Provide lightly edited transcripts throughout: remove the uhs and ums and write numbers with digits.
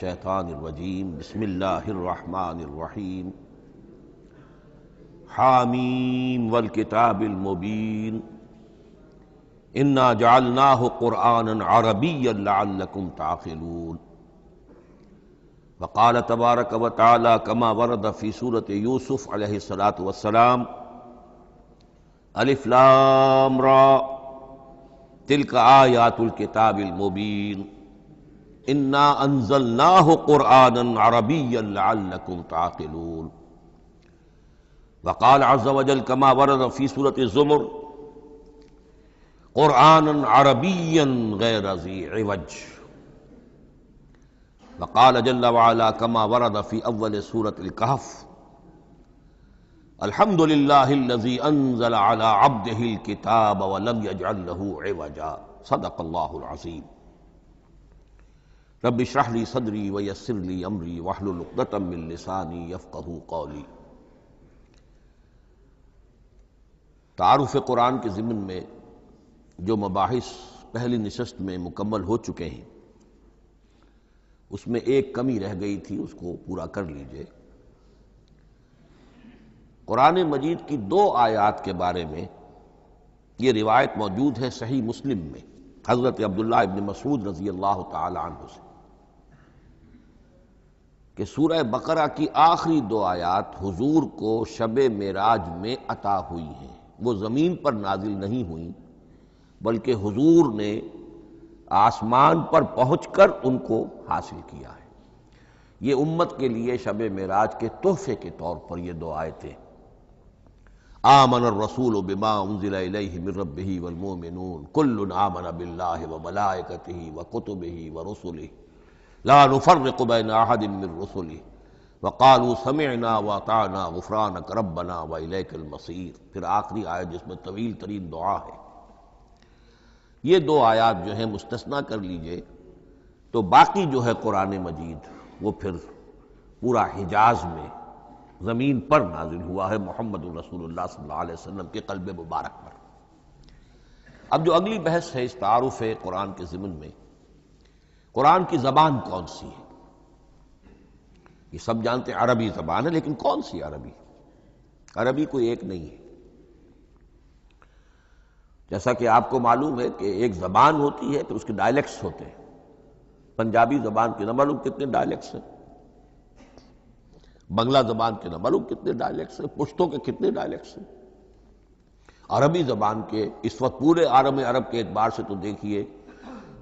الشیطان الرجیم بسم اللہ الرحمن الرحیم حامیم والکتاب المبین انا جعلناہ قرآنا عربیا لعلکم تعقلون وقال تبارک وتعالی کما ورد فی سورۃ یوسف علیہ الصلاۃ والسلام الف لام را تلک آیات الکتاب المبین انا انزلناہ قرآنا عربیا لعلکم تعقلون وقال عز وجل كما ورد في سورة الزمر قرآنا عربيا غير ذي عوج وقال جل وعلا كما ورد في أول سورة الكهف الحمد لله الذي أنزل على عبده الكتاب ولم يجعل له عوجا صدق الله العظيم رب اشرح لي صدري ويسر لي أمري واحلل عقدة من لساني يفقهوا قولي۔ تعارف قرآن کے ضمن میں جو مباحث پہلی نشست میں مکمل ہو چکے ہیں اس میں ایک کمی رہ گئی تھی، اس کو پورا کر لیجئے۔ قرآن مجید کی 2 آیات کے بارے میں یہ روایت موجود ہے صحیح مسلم میں حضرت عبداللہ ابن مسعود رضی اللہ تعالی عنہ سے کہ سورہ بقرہ کی آخری 2 آیات حضور کو شب معراج میں عطا ہوئی ہیں، وہ زمین پر نازل نہیں ہوئیں بلکہ حضور نے آسمان پر پہنچ کر ان کو حاصل کیا ہے۔ یہ امت کے لیے شب معراج کے تحفے کے طور پر یہ 2 آیتیں آمن الرسول بما انزل الیہ من ربہ والمؤمنون کل آمن باللہ وملائکتہ وکتبہ ورسلہ لا نفرق بین احد من رسلہ وقالوا سمعنا واطعنا غفرانک ربنا والیک المصیر۔ پھر آخری آیت جس میں طویل ترین دعا ہے۔ یہ 2 آیات جو ہیں مستثنیٰ کر لیجئے تو باقی جو ہے قرآن مجید وہ پھر پورا حجاز میں زمین پر نازل ہوا ہے محمد رسول اللہ صلی اللہ علیہ وسلم کے قلب مبارک پر۔ اب جو اگلی بحث ہے اس تعارف قرآن کے ضمن میں، قرآن کی زبان کون سی ہے؟ یہ سب جانتے ہیں عربی زبان ہے، لیکن کون سی عربی؟ عربی کوئی ایک نہیں ہے۔ جیسا کہ آپ کو معلوم ہے کہ ایک زبان ہوتی ہے پھر اس کے ڈائلیکٹس ہوتے ہیں۔ پنجابی زبان کے نہ معلوم کتنے ڈائلیکٹس ہیں، بنگلہ زبان کے نہ معلوم کتنے ڈائلیکٹس ہیں، پشتو کے کتنے ڈائلیکٹس ہیں۔ عربی زبان کے اس وقت پورے عالم عرب کے اعتبار سے تو دیکھیے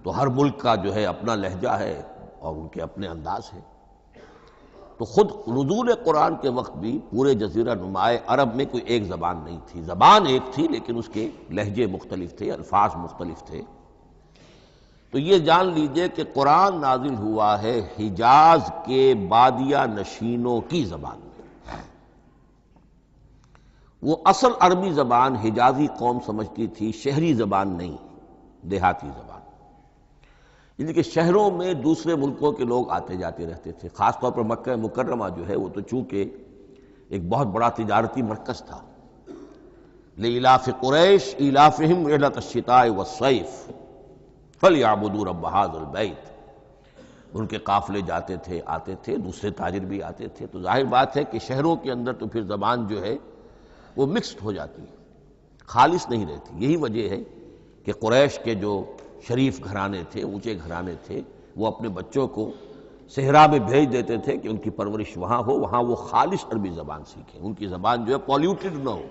تو ہر ملک کا جو ہے اپنا لہجہ ہے اور ان کے اپنے انداز ہے۔ تو خود نزول قرآن کے وقت بھی پورے جزیرہ نمائے عرب میں کوئی ایک زبان نہیں تھی، زبان ایک تھی لیکن اس کے لہجے مختلف تھے، الفاظ مختلف تھے۔ تو یہ جان لیجئے کہ قرآن نازل ہوا ہے حجاز کے بادیہ نشینوں کی زبان میں۔ وہ اصل عربی زبان حجازی قوم سمجھتی تھی، شہری زبان نہیں، دیہاتی زبان، یعنی کہ شہروں میں دوسرے ملکوں کے لوگ آتے جاتے رہتے تھے۔ خاص طور پر مکہ مکرمہ جو ہے وہ تو چونکہ ایک بہت بڑا تجارتی مرکز تھا۔ لإلاف قریش ایلافہم رحلۃ الشتاء والصیف فلیعبدوا رب ھذا البیت۔ ان کے قافلے جاتے تھے، آتے تھے، دوسرے تاجر بھی آتے تھے، تو ظاہر بات ہے کہ شہروں کے اندر تو پھر زبان جو ہے وہ مکسڈ ہو جاتی ہے، خالص نہیں رہتی۔ یہی وجہ ہے کہ قریش کے جو شریف گھرانے تھے، اونچے گھرانے تھے، وہ اپنے بچوں کو صحرا میں بھیج دیتے تھے کہ ان کی پرورش وہاں ہو، وہاں وہ خالص عربی زبان سیکھیں، ان کی زبان جو ہے پولیوٹڈ نہ ہو۔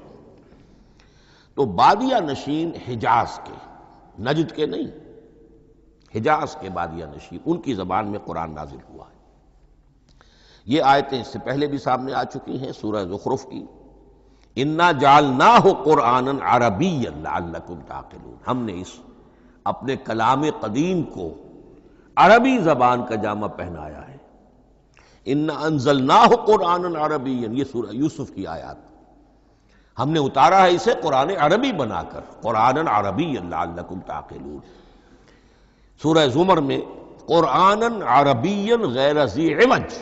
تو بادیہ نشین حجاز کے، نجد کے نہیں، حجاز کے بادیہ نشین، ان کی زبان میں قرآن نازل ہوا ہے۔ یہ آیتیں اس سے پہلے بھی سامنے آ چکی ہیں سورہ زخرف کی، انا جعلناہ قرآنا عربیا لعلکم تعقلون۔ ہم نے اس اپنے کلام قدیم کو عربی زبان کا جامہ پہنایا ہے۔ انا انزلناہ قرآنا عربیا، یہ سورہ یوسف کی آیات، ہم نے اتارا ہے اسے قرآن عربی بنا کر، قرآنا عربیا لعلکم تعقلون۔ سورہ زمر میں قرآنا عربیا غیر ذی عوج،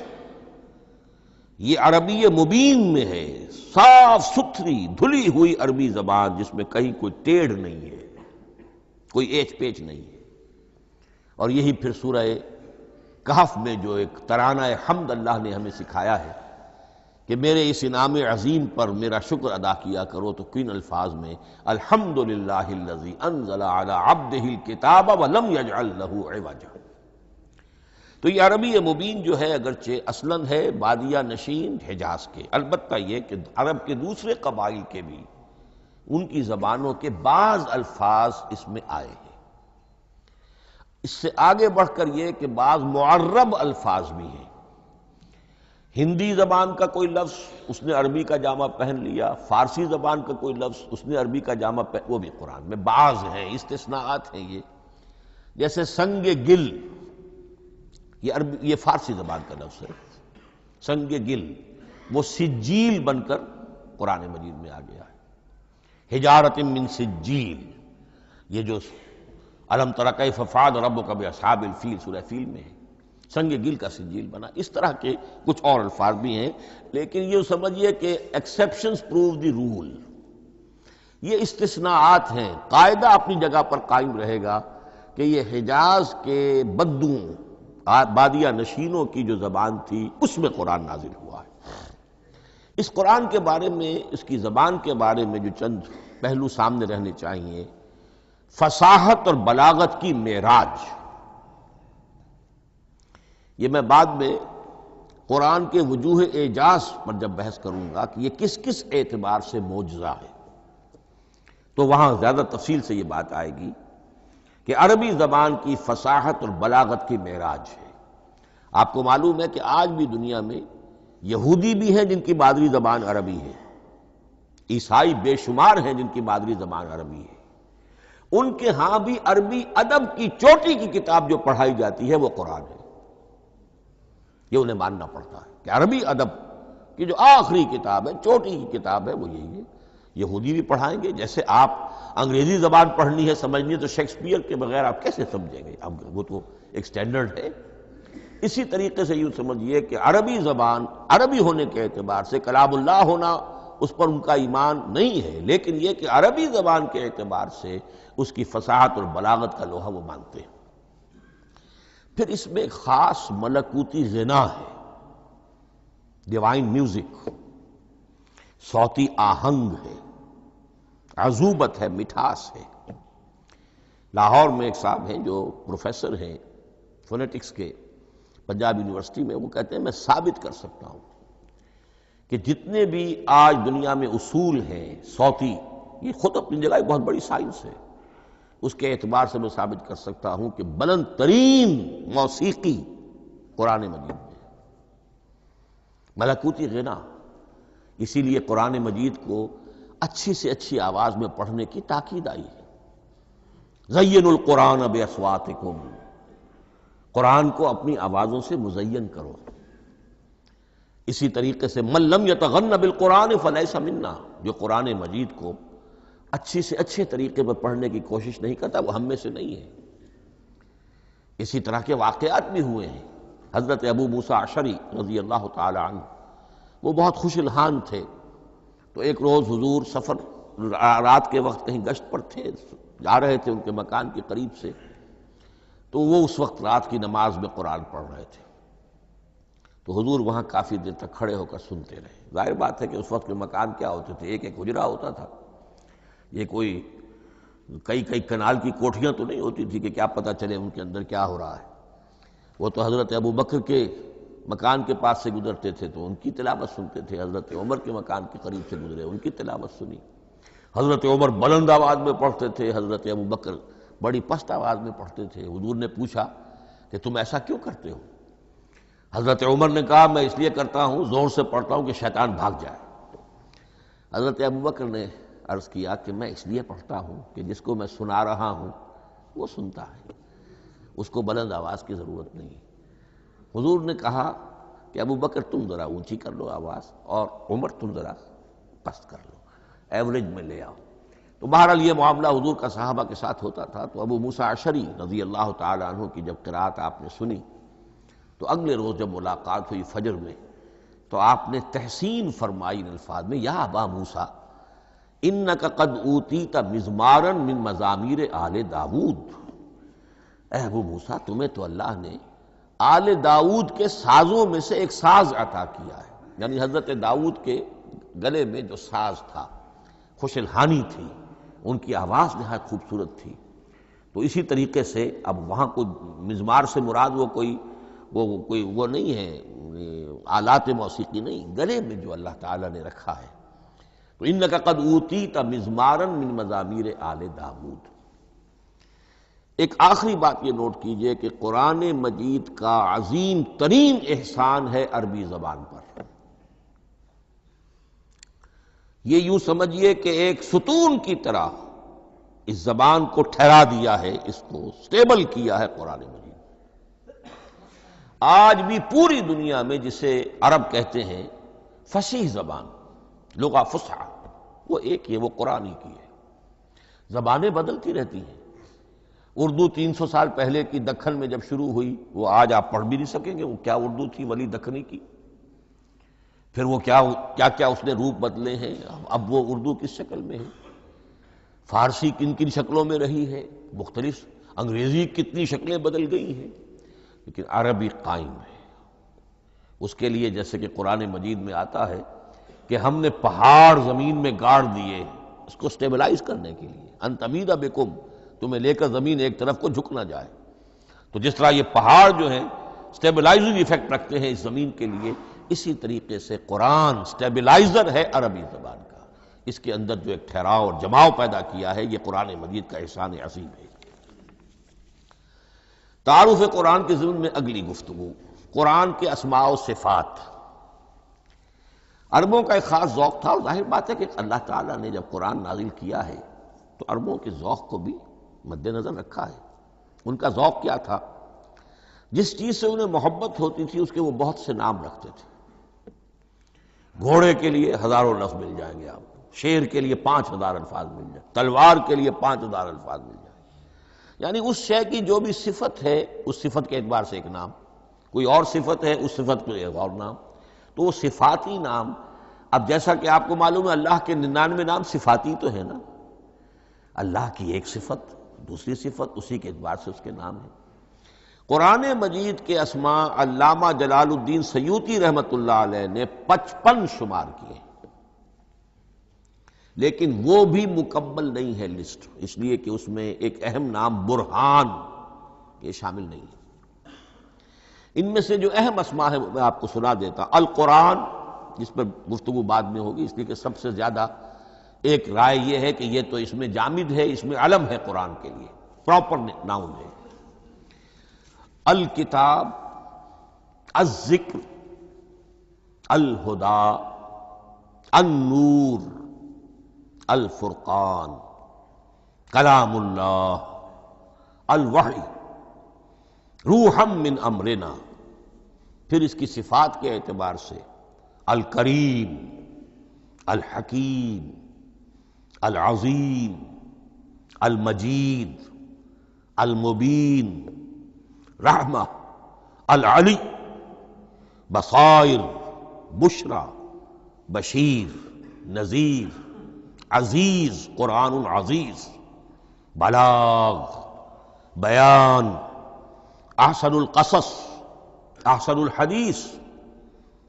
یہ عربی مبین میں ہے، صاف ستھری دھلی ہوئی عربی زبان جس میں کہیں کوئی ٹیڑھ نہیں ہے، کوئی ایچ پیچ نہیں ہے۔ اور یہی پھر سورہ کہف میں جو ایک ترانہ حمد اللہ نے ہمیں سکھایا ہے کہ میرے اس انعام عظیم پر میرا شکر ادا کیا کرو، تو کن الفاظ میں الحمدللہ الذی انزل علی عبدہ الکتاب ولم یجعل لہ عوجا۔ تو یہ عربی مبین جو ہے اگرچہ اصلاً ہے بادیہ نشین حجاز کے، البتہ یہ کہ عرب کے دوسرے قبائل کے بھی ان کی زبانوں کے بعض الفاظ اس میں آئے ہیں۔ اس سے آگے بڑھ کر یہ کہ بعض معرب الفاظ بھی ہیں۔ ہندی زبان کا کوئی لفظ اس نے عربی کا جامہ پہن لیا، فارسی زبان کا کوئی لفظ اس نے عربی کا جامہ پہن، وہ بھی قرآن میں بعض ہیں، استثناءات ہیں یہ۔ جیسے سنگ گل، یہ فارسی زبان کا لفظ ہے، سنگ گل، وہ سجیل بن کر قرآن مجید میں آ گیا ہے۔ حجارۃ من سجیل، یہ جو الم تر کیف فعل ربک باصحاب الفیل سورہ فیل میں ہے، سنگ گل کا سجیل بنا۔ اس طرح کے کچھ اور الفاظ بھی ہیں، لیکن یہ سمجھیے کہ ایکسیپشنز پروو دی رول، یہ استثناءات ہیں۔ قاعدہ اپنی جگہ پر قائم رہے گا کہ یہ حجاز کے بدوؤں، بادیہ نشینوں کی جو زبان تھی اس میں قرآن نازل ہوا ہے۔ اس قرآن کے بارے میں، اس کی زبان کے بارے میں جو چند پہلو سامنے رہنے چاہیے، فصاحت اور بلاغت کی معراج۔ یہ میں بعد میں قرآن کے وجوہ اعجاز پر جب بحث کروں گا کہ یہ کس کس اعتبار سے معجزہ ہے، تو وہاں زیادہ تفصیل سے یہ بات آئے گی کہ عربی زبان کی فصاحت اور بلاغت کی معراج ہے۔ آپ کو معلوم ہے کہ آج بھی دنیا میں یہودی بھی ہیں جن کی مادری زبان عربی ہے، عیسائی بے شمار ہیں جن کی مادری زبان عربی ہے۔ ان کے ہاں بھی عربی ادب کی چوٹی کی کتاب جو پڑھائی جاتی ہے وہ قرآن ہے، یہ انہیں ماننا پڑتا ہے کہ عربی ادب کی جو آخری کتاب ہے، چوٹی کی کتاب ہے، وہ یہی ہے۔ یہودی بھی پڑھائیں گے، جیسے آپ انگریزی زبان پڑھنی ہے، سمجھنی ہے، تو شیکسپیئر کے بغیر آپ کیسے سمجھیں گے؟ اب وہ تو ایک سٹینڈرڈ ہے۔ اسی طریقے سے یوں سمجھیے کہ عربی زبان عربی ہونے کے اعتبار سے کلام اللہ ہونا اس پر ان کا ایمان نہیں ہے، لیکن یہ کہ عربی زبان کے اعتبار سے اس کی فصاحت اور بلاغت کا لوہا وہ مانتے ہیں۔ پھر اس میں ایک خاص ملکوتی غنا ہے، ڈیوائن میوزک، صوتی آہنگ ہے، عذوبت ہے، مٹھاس ہے۔ لاہور میں ایک صاحب ہیں جو پروفیسر ہیں فونیٹکس کے پنجاب یونیورسٹی میں، وہ کہتے ہیں میں ثابت کر سکتا ہوں کہ جتنے بھی آج دنیا میں اصول ہیں صوتی، یہ خود اپنی جگہ ایک بہت بڑی سائنس ہے، اس کے اعتبار سے میں ثابت کر سکتا ہوں کہ بلند ترین موسیقی قرآن مجید میں ہے، ملکوتی غنا۔ اسی لیے قرآن مجید کو اچھی سے اچھی آواز میں پڑھنے کی تاکید آئی ہے۔ زینوا القرآن باصواتکم، قرآن کو اپنی آوازوں سے مزین کرو۔ اسی طریقے سے من لم یتغن بالقرآن فلیس منا، جو قرآن مجید کو اچھی سے اچھے طریقے پر پڑھنے کی کوشش نہیں کرتا وہ ہم میں سے نہیں ہے۔ اسی طرح کے واقعات بھی ہوئے ہیں۔ حضرت ابو موسیٰ اشعری رضی اللہ تعالی عنہ، وہ بہت خوش الحان تھے، تو ایک روز حضور سفر رات کے وقت کہیں گشت پر تھے، جا رہے تھے ان کے مکان کے قریب سے، تو وہ اس وقت رات کی نماز میں قرآن پڑھ رہے تھے، تو حضور وہاں کافی دیر تک کھڑے ہو کر سنتے رہے۔ ظاہر بات ہے کہ اس وقت کے مکان کیا ہوتے تھے، ایک ایک حجرہ ہوتا تھا، یہ کوئی کئی کنال کی کوٹھیاں تو نہیں ہوتی تھی کہ کیا پتہ چلے ان کے اندر کیا ہو رہا ہے۔ وہ تو حضرت ابو بکر کے مکان کے پاس سے گزرتے تھے تو ان کی تلاوت سنتے تھے، حضرت عمر کے مکان کے قریب سے گزرے ان کی تلاوت سنی۔ حضرت عمر بلند آواز میں پڑھتے تھے، حضرت ابو بکر بڑی پست آواز میں پڑھتے تھے۔ حضور نے پوچھا کہ تم ایسا کیوں کرتے ہو؟ حضرت عمر نے کہا میں اس لیے کرتا ہوں، زور سے پڑھتا ہوں کہ شیطان بھاگ جائے۔ حضرت ابو بکر نے عرض کیا کہ میں اس لیے پڑھتا ہوں کہ جس کو میں سنا رہا ہوں وہ سنتا ہے، اس کو بلند آواز کی ضرورت نہیں۔ حضور نے کہا کہ ابو بکر تم ذرا اونچی کر لو آواز، اور عمر تم ذرا پست کر لو، ایوریج میں لے آؤ۔ تو بہرحال یہ معاملہ حضور کا صحابہ کے ساتھ ہوتا تھا۔ تو ابو موسیٰ اشعری رضی اللہ تعالی عنہ کی جب قرأت آپ نے سنی، تو اگلے روز جب ملاقات ہوئی فجر میں، تو آپ نے تحسین فرمائی ان الفاظ میں، یا ابا موسیٰ انک قد اوتیت مزمارا من مزامیر آل داود، اے ابو موسیٰ تمہیں تو اللہ نے آل داؤد کے سازوں میں سے ایک ساز عطا کیا ہے، یعنی حضرت داؤد کے گلے میں جو ساز تھا، خوش الحانی تھی، ان کی آواز نہایت خوبصورت تھی۔ تو اسی طریقے سے اب وہاں کوئی مزمار سے مراد وہ نہیں ہے، آلات موسیقی نہیں، گلے میں جو اللہ تعالیٰ نے رکھا ہے۔ تو انک قد اوتیت مزمارا من مزامیر آل داؤد۔ ایک آخری بات یہ نوٹ کیجئے کہ قرآن مجید کا عظیم ترین احسان ہے عربی زبان پر۔ یہ یوں سمجھیے کہ ایک ستون کی طرح اس زبان کو ٹھہرا دیا ہے، اس کو سٹیبل کیا ہے قرآن مجید۔ آج بھی پوری دنیا میں جسے عرب کہتے ہیں فصیح زبان، لغہ فصحی، وہ ایک ہے، وہ قرآن ہی کی ہے۔ زبانیں بدلتی رہتی ہیں۔ اردو 300 سال پہلے کی دکن میں جب شروع ہوئی، وہ آج آپ پڑھ بھی نہیں سکیں گے وہ کیا اردو تھی ولی دکنی کی۔ پھر وہ کیا کیا اس نے روپ بدلے ہیں، اب وہ اردو کس شکل میں ہے، فارسی کن کن شکلوں میں رہی ہے، مختلف، انگریزی کتنی شکلیں بدل گئی ہیں، لیکن عربی قائم ہے۔ اس کے لیے جیسے کہ قرآن مجید میں آتا ہے کہ ہم نے پہاڑ زمین میں گاڑ دیے اس کو سٹیبلائز کرنے کے لیے، ان تمید بکم، تمہیں لے کر زمین ایک طرف کو جھک نہ جائے۔ تو جس طرح یہ پہاڑ جو ہیں سٹیبلائزنگ ایفیکٹ رکھتے ہیں اس زمین کے لیے، اسی طریقے سے قرآن سٹیبلائزر ہے عربی زبان کا۔ اس کے اندر جو ایک ٹھہراؤ اور جماؤ پیدا کیا ہے، یہ قرآن مجید کا احسان عظیم ہے۔ تعارف قرآن کے ضمن میں اگلی گفتگو، قرآن کے اسماء و صفات۔ عربوں کا ایک خاص ذوق تھا، اور ظاہر بات ہے کہ اللہ تعالیٰ نے جب قرآن نازل کیا ہے تو عربوں کے ذوق کو بھی مد نظر رکھا ہے۔ ان کا ذوق کیا تھا؟ جس چیز سے انہیں محبت ہوتی تھی اس کے وہ بہت سے نام رکھتے تھے۔ گھوڑے کے لیے ہزاروں لفظ مل جائیں گے آپ کو، شیر کے لیے 5000 الفاظ مل جائیں، تلوار کے لیے 5000 الفاظ مل جائیں، یعنی اس شے کی جو بھی صفت ہے اس صفت کے اعتبار سے ایک نام، کوئی اور صفت ہے اس صفت کو ایک اور نام۔ تو وہ صفاتی نام، اب جیسا کہ آپ کو معلوم ہے اللہ کے 99 نام صفاتی تو ہے نا، اللہ کی ایک صفت دوسری صفت، اسی کے اعتبار سے اس کے نام ہیں۔ قرآن مجید کے اسماء علامہ جلال الدین سیوطی رحمۃ اللہ علیہ نے 55 شمار کیے، لیکن وہ بھی مکمل نہیں ہے لسٹ، اس لیے کہ اس میں ایک اہم نام برہان یہ شامل نہیں ہے۔ ان میں سے جو اہم اسماء ہے میں آپ کو سنا دیتا۔ القرآن، جس پر گفتگو بعد میں ہوگی، اس لیے کہ سب سے زیادہ ایک رائے یہ ہے کہ یہ تو اس میں جامد ہے، اس میں علم ہے قرآن کے لیے، پراپر ناؤن ہے۔ الکتاب، الذکر، الہدی، النور، الفرقان، کلام اللہ، الوحی، روحا من امرنا۔ پھر اس کی صفات کے اعتبار سے الکریم، الحکیم، العظیم، المجید، المبین، رحمہ، العلی، بصائر، بشرا، بشیر، نذیر، عزیز، قرآن عزیز، بلاغ، بیان، احسن القصص، احسن الحدیث،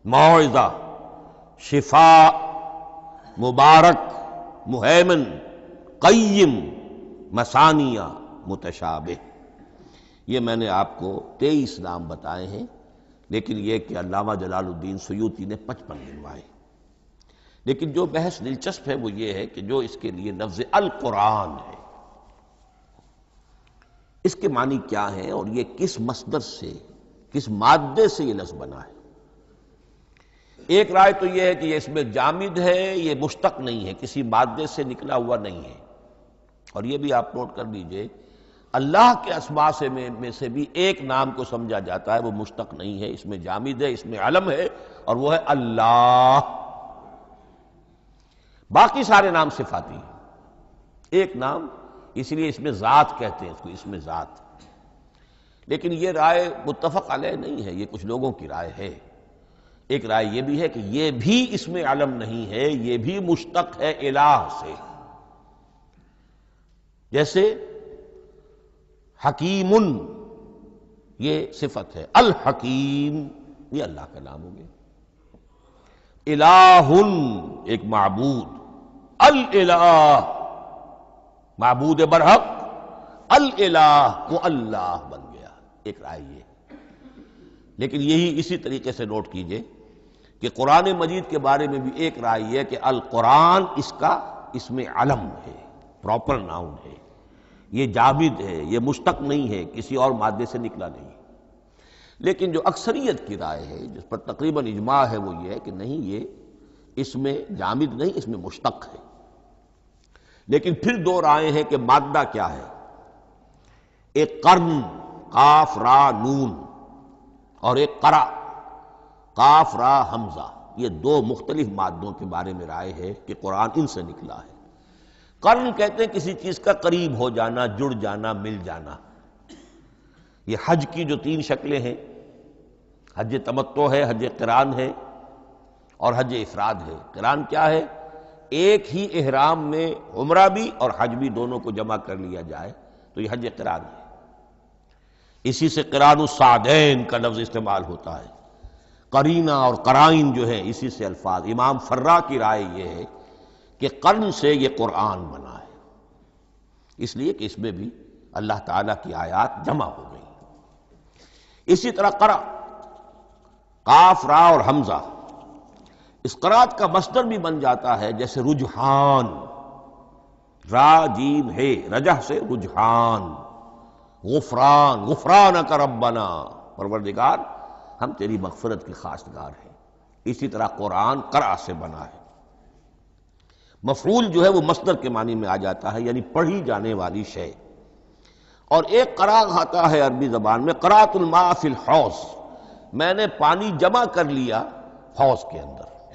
موعظہ، شفاء، مبارک، مہیمن، قیم، مثانیہ، متشابہ۔ یہ میں نے آپ کو 23 نام بتائے ہیں، لیکن یہ کہ علامہ جلال الدین سیوطی نے 55 گنوائے۔ لیکن جو بحث دلچسپ ہے وہ یہ ہے کہ جو اس کے لیے لفظ القرآن ہے، اس کے معنی کیا ہیں اور یہ کس مصدر سے، کس مادے سے یہ لفظ بنا ہے۔ ایک رائے تو یہ ہے کہ یہ اس میں جامد ہے، یہ مشتق نہیں ہے، کسی مادے سے نکلا ہوا نہیں ہے۔ اور یہ بھی آپ نوٹ کر لیجئے، اللہ کے اسماء میں سے بھی ایک نام کو سمجھا جاتا ہے وہ مشتق نہیں ہے، اس میں جامد ہے، اس میں علم ہے، اور وہ ہے اللہ۔ باقی سارے نام صفاتی ہیں، ایک نام، اس لیے اس میں ذات کہتے ہیں اس کو، اس میں ذات۔ لیکن یہ رائے متفق علیہ نہیں ہے، یہ کچھ لوگوں کی رائے ہے۔ ایک رائے یہ بھی ہے کہ یہ بھی اس میں علم نہیں ہے، یہ بھی مشتق ہے الہ سے۔ جیسے حکیم، یہ صفت ہے۔ الحکیم یہ اللہ کا نام ہو گیا۔ الہ ایک معبود، الالہ معبود برحق، الالہ وہ اللہ بن گیا، ایک رائے یہ۔ لیکن یہی اسی طریقے سے نوٹ کیجئے کہ قرآن مجید کے بارے میں بھی ایک رائے یہ ہے کہ القرآن اس کا اسم علم ہے، پراپر ناؤن ہے، یہ جامد ہے، یہ مشتق نہیں ہے، کسی اور مادے سے نکلا نہیں۔ لیکن جو اکثریت کی رائے ہے، جس پر تقریباً اجماع ہے، وہ یہ ہے کہ نہیں، یہ اس میں جامد نہیں، اس میں مشتق ہے۔ لیکن پھر دو رائے ہیں کہ مادہ کیا ہے۔ ایک قرن قاف را نون اور ایک قرا قاف را حمزہ، یہ دو مختلف مادوں کے بارے میں رائے ہے کہ قرآن ان سے نکلا ہے۔ قرن کہتے ہیں کسی چیز کا قریب ہو جانا، جڑ جانا، مل جانا۔ یہ حج کی جو تین شکلیں ہیں، حج تمتع ہے، حج قران ہے اور حج افراد ہے۔ قران کیا ہے؟ ایک ہی احرام میں عمرہ بھی اور حج بھی دونوں کو جمع کر لیا جائے تو یہ حج قران ہے۔ اسی سے قران الصعدین کا لفظ استعمال ہوتا ہے۔ قرینہ اور قرائن جو ہے اسی سے الفاظ۔ امام فرا کی رائے یہ ہے کہ قرن سے یہ قرآن بنا ہے، اس لیے کہ اس میں بھی اللہ تعالیٰ کی آیات جمع ہو گئی۔ اسی طرح قرأ قاف را اور حمزہ، اس قرات کا مصدر بھی بن جاتا ہے، جیسے رجحان، را جیم ہے، رجح سے رجحان، غفران، غفرانک ربنا، پروردگار ہم تیری مغفرت کے خواستگار ہیں۔ اسی طرح قرآن قرأ سے بنا ہے۔ مفعول جو ہے وہ مصدر کے معنی میں آ جاتا ہے، یعنی پڑھی جانے والی شے۔ اور ایک قرأ آتا ہے عربی زبان میں، قرأت الماء فی الحوض، میں نے پانی جمع کر لیا حوض کے اندر،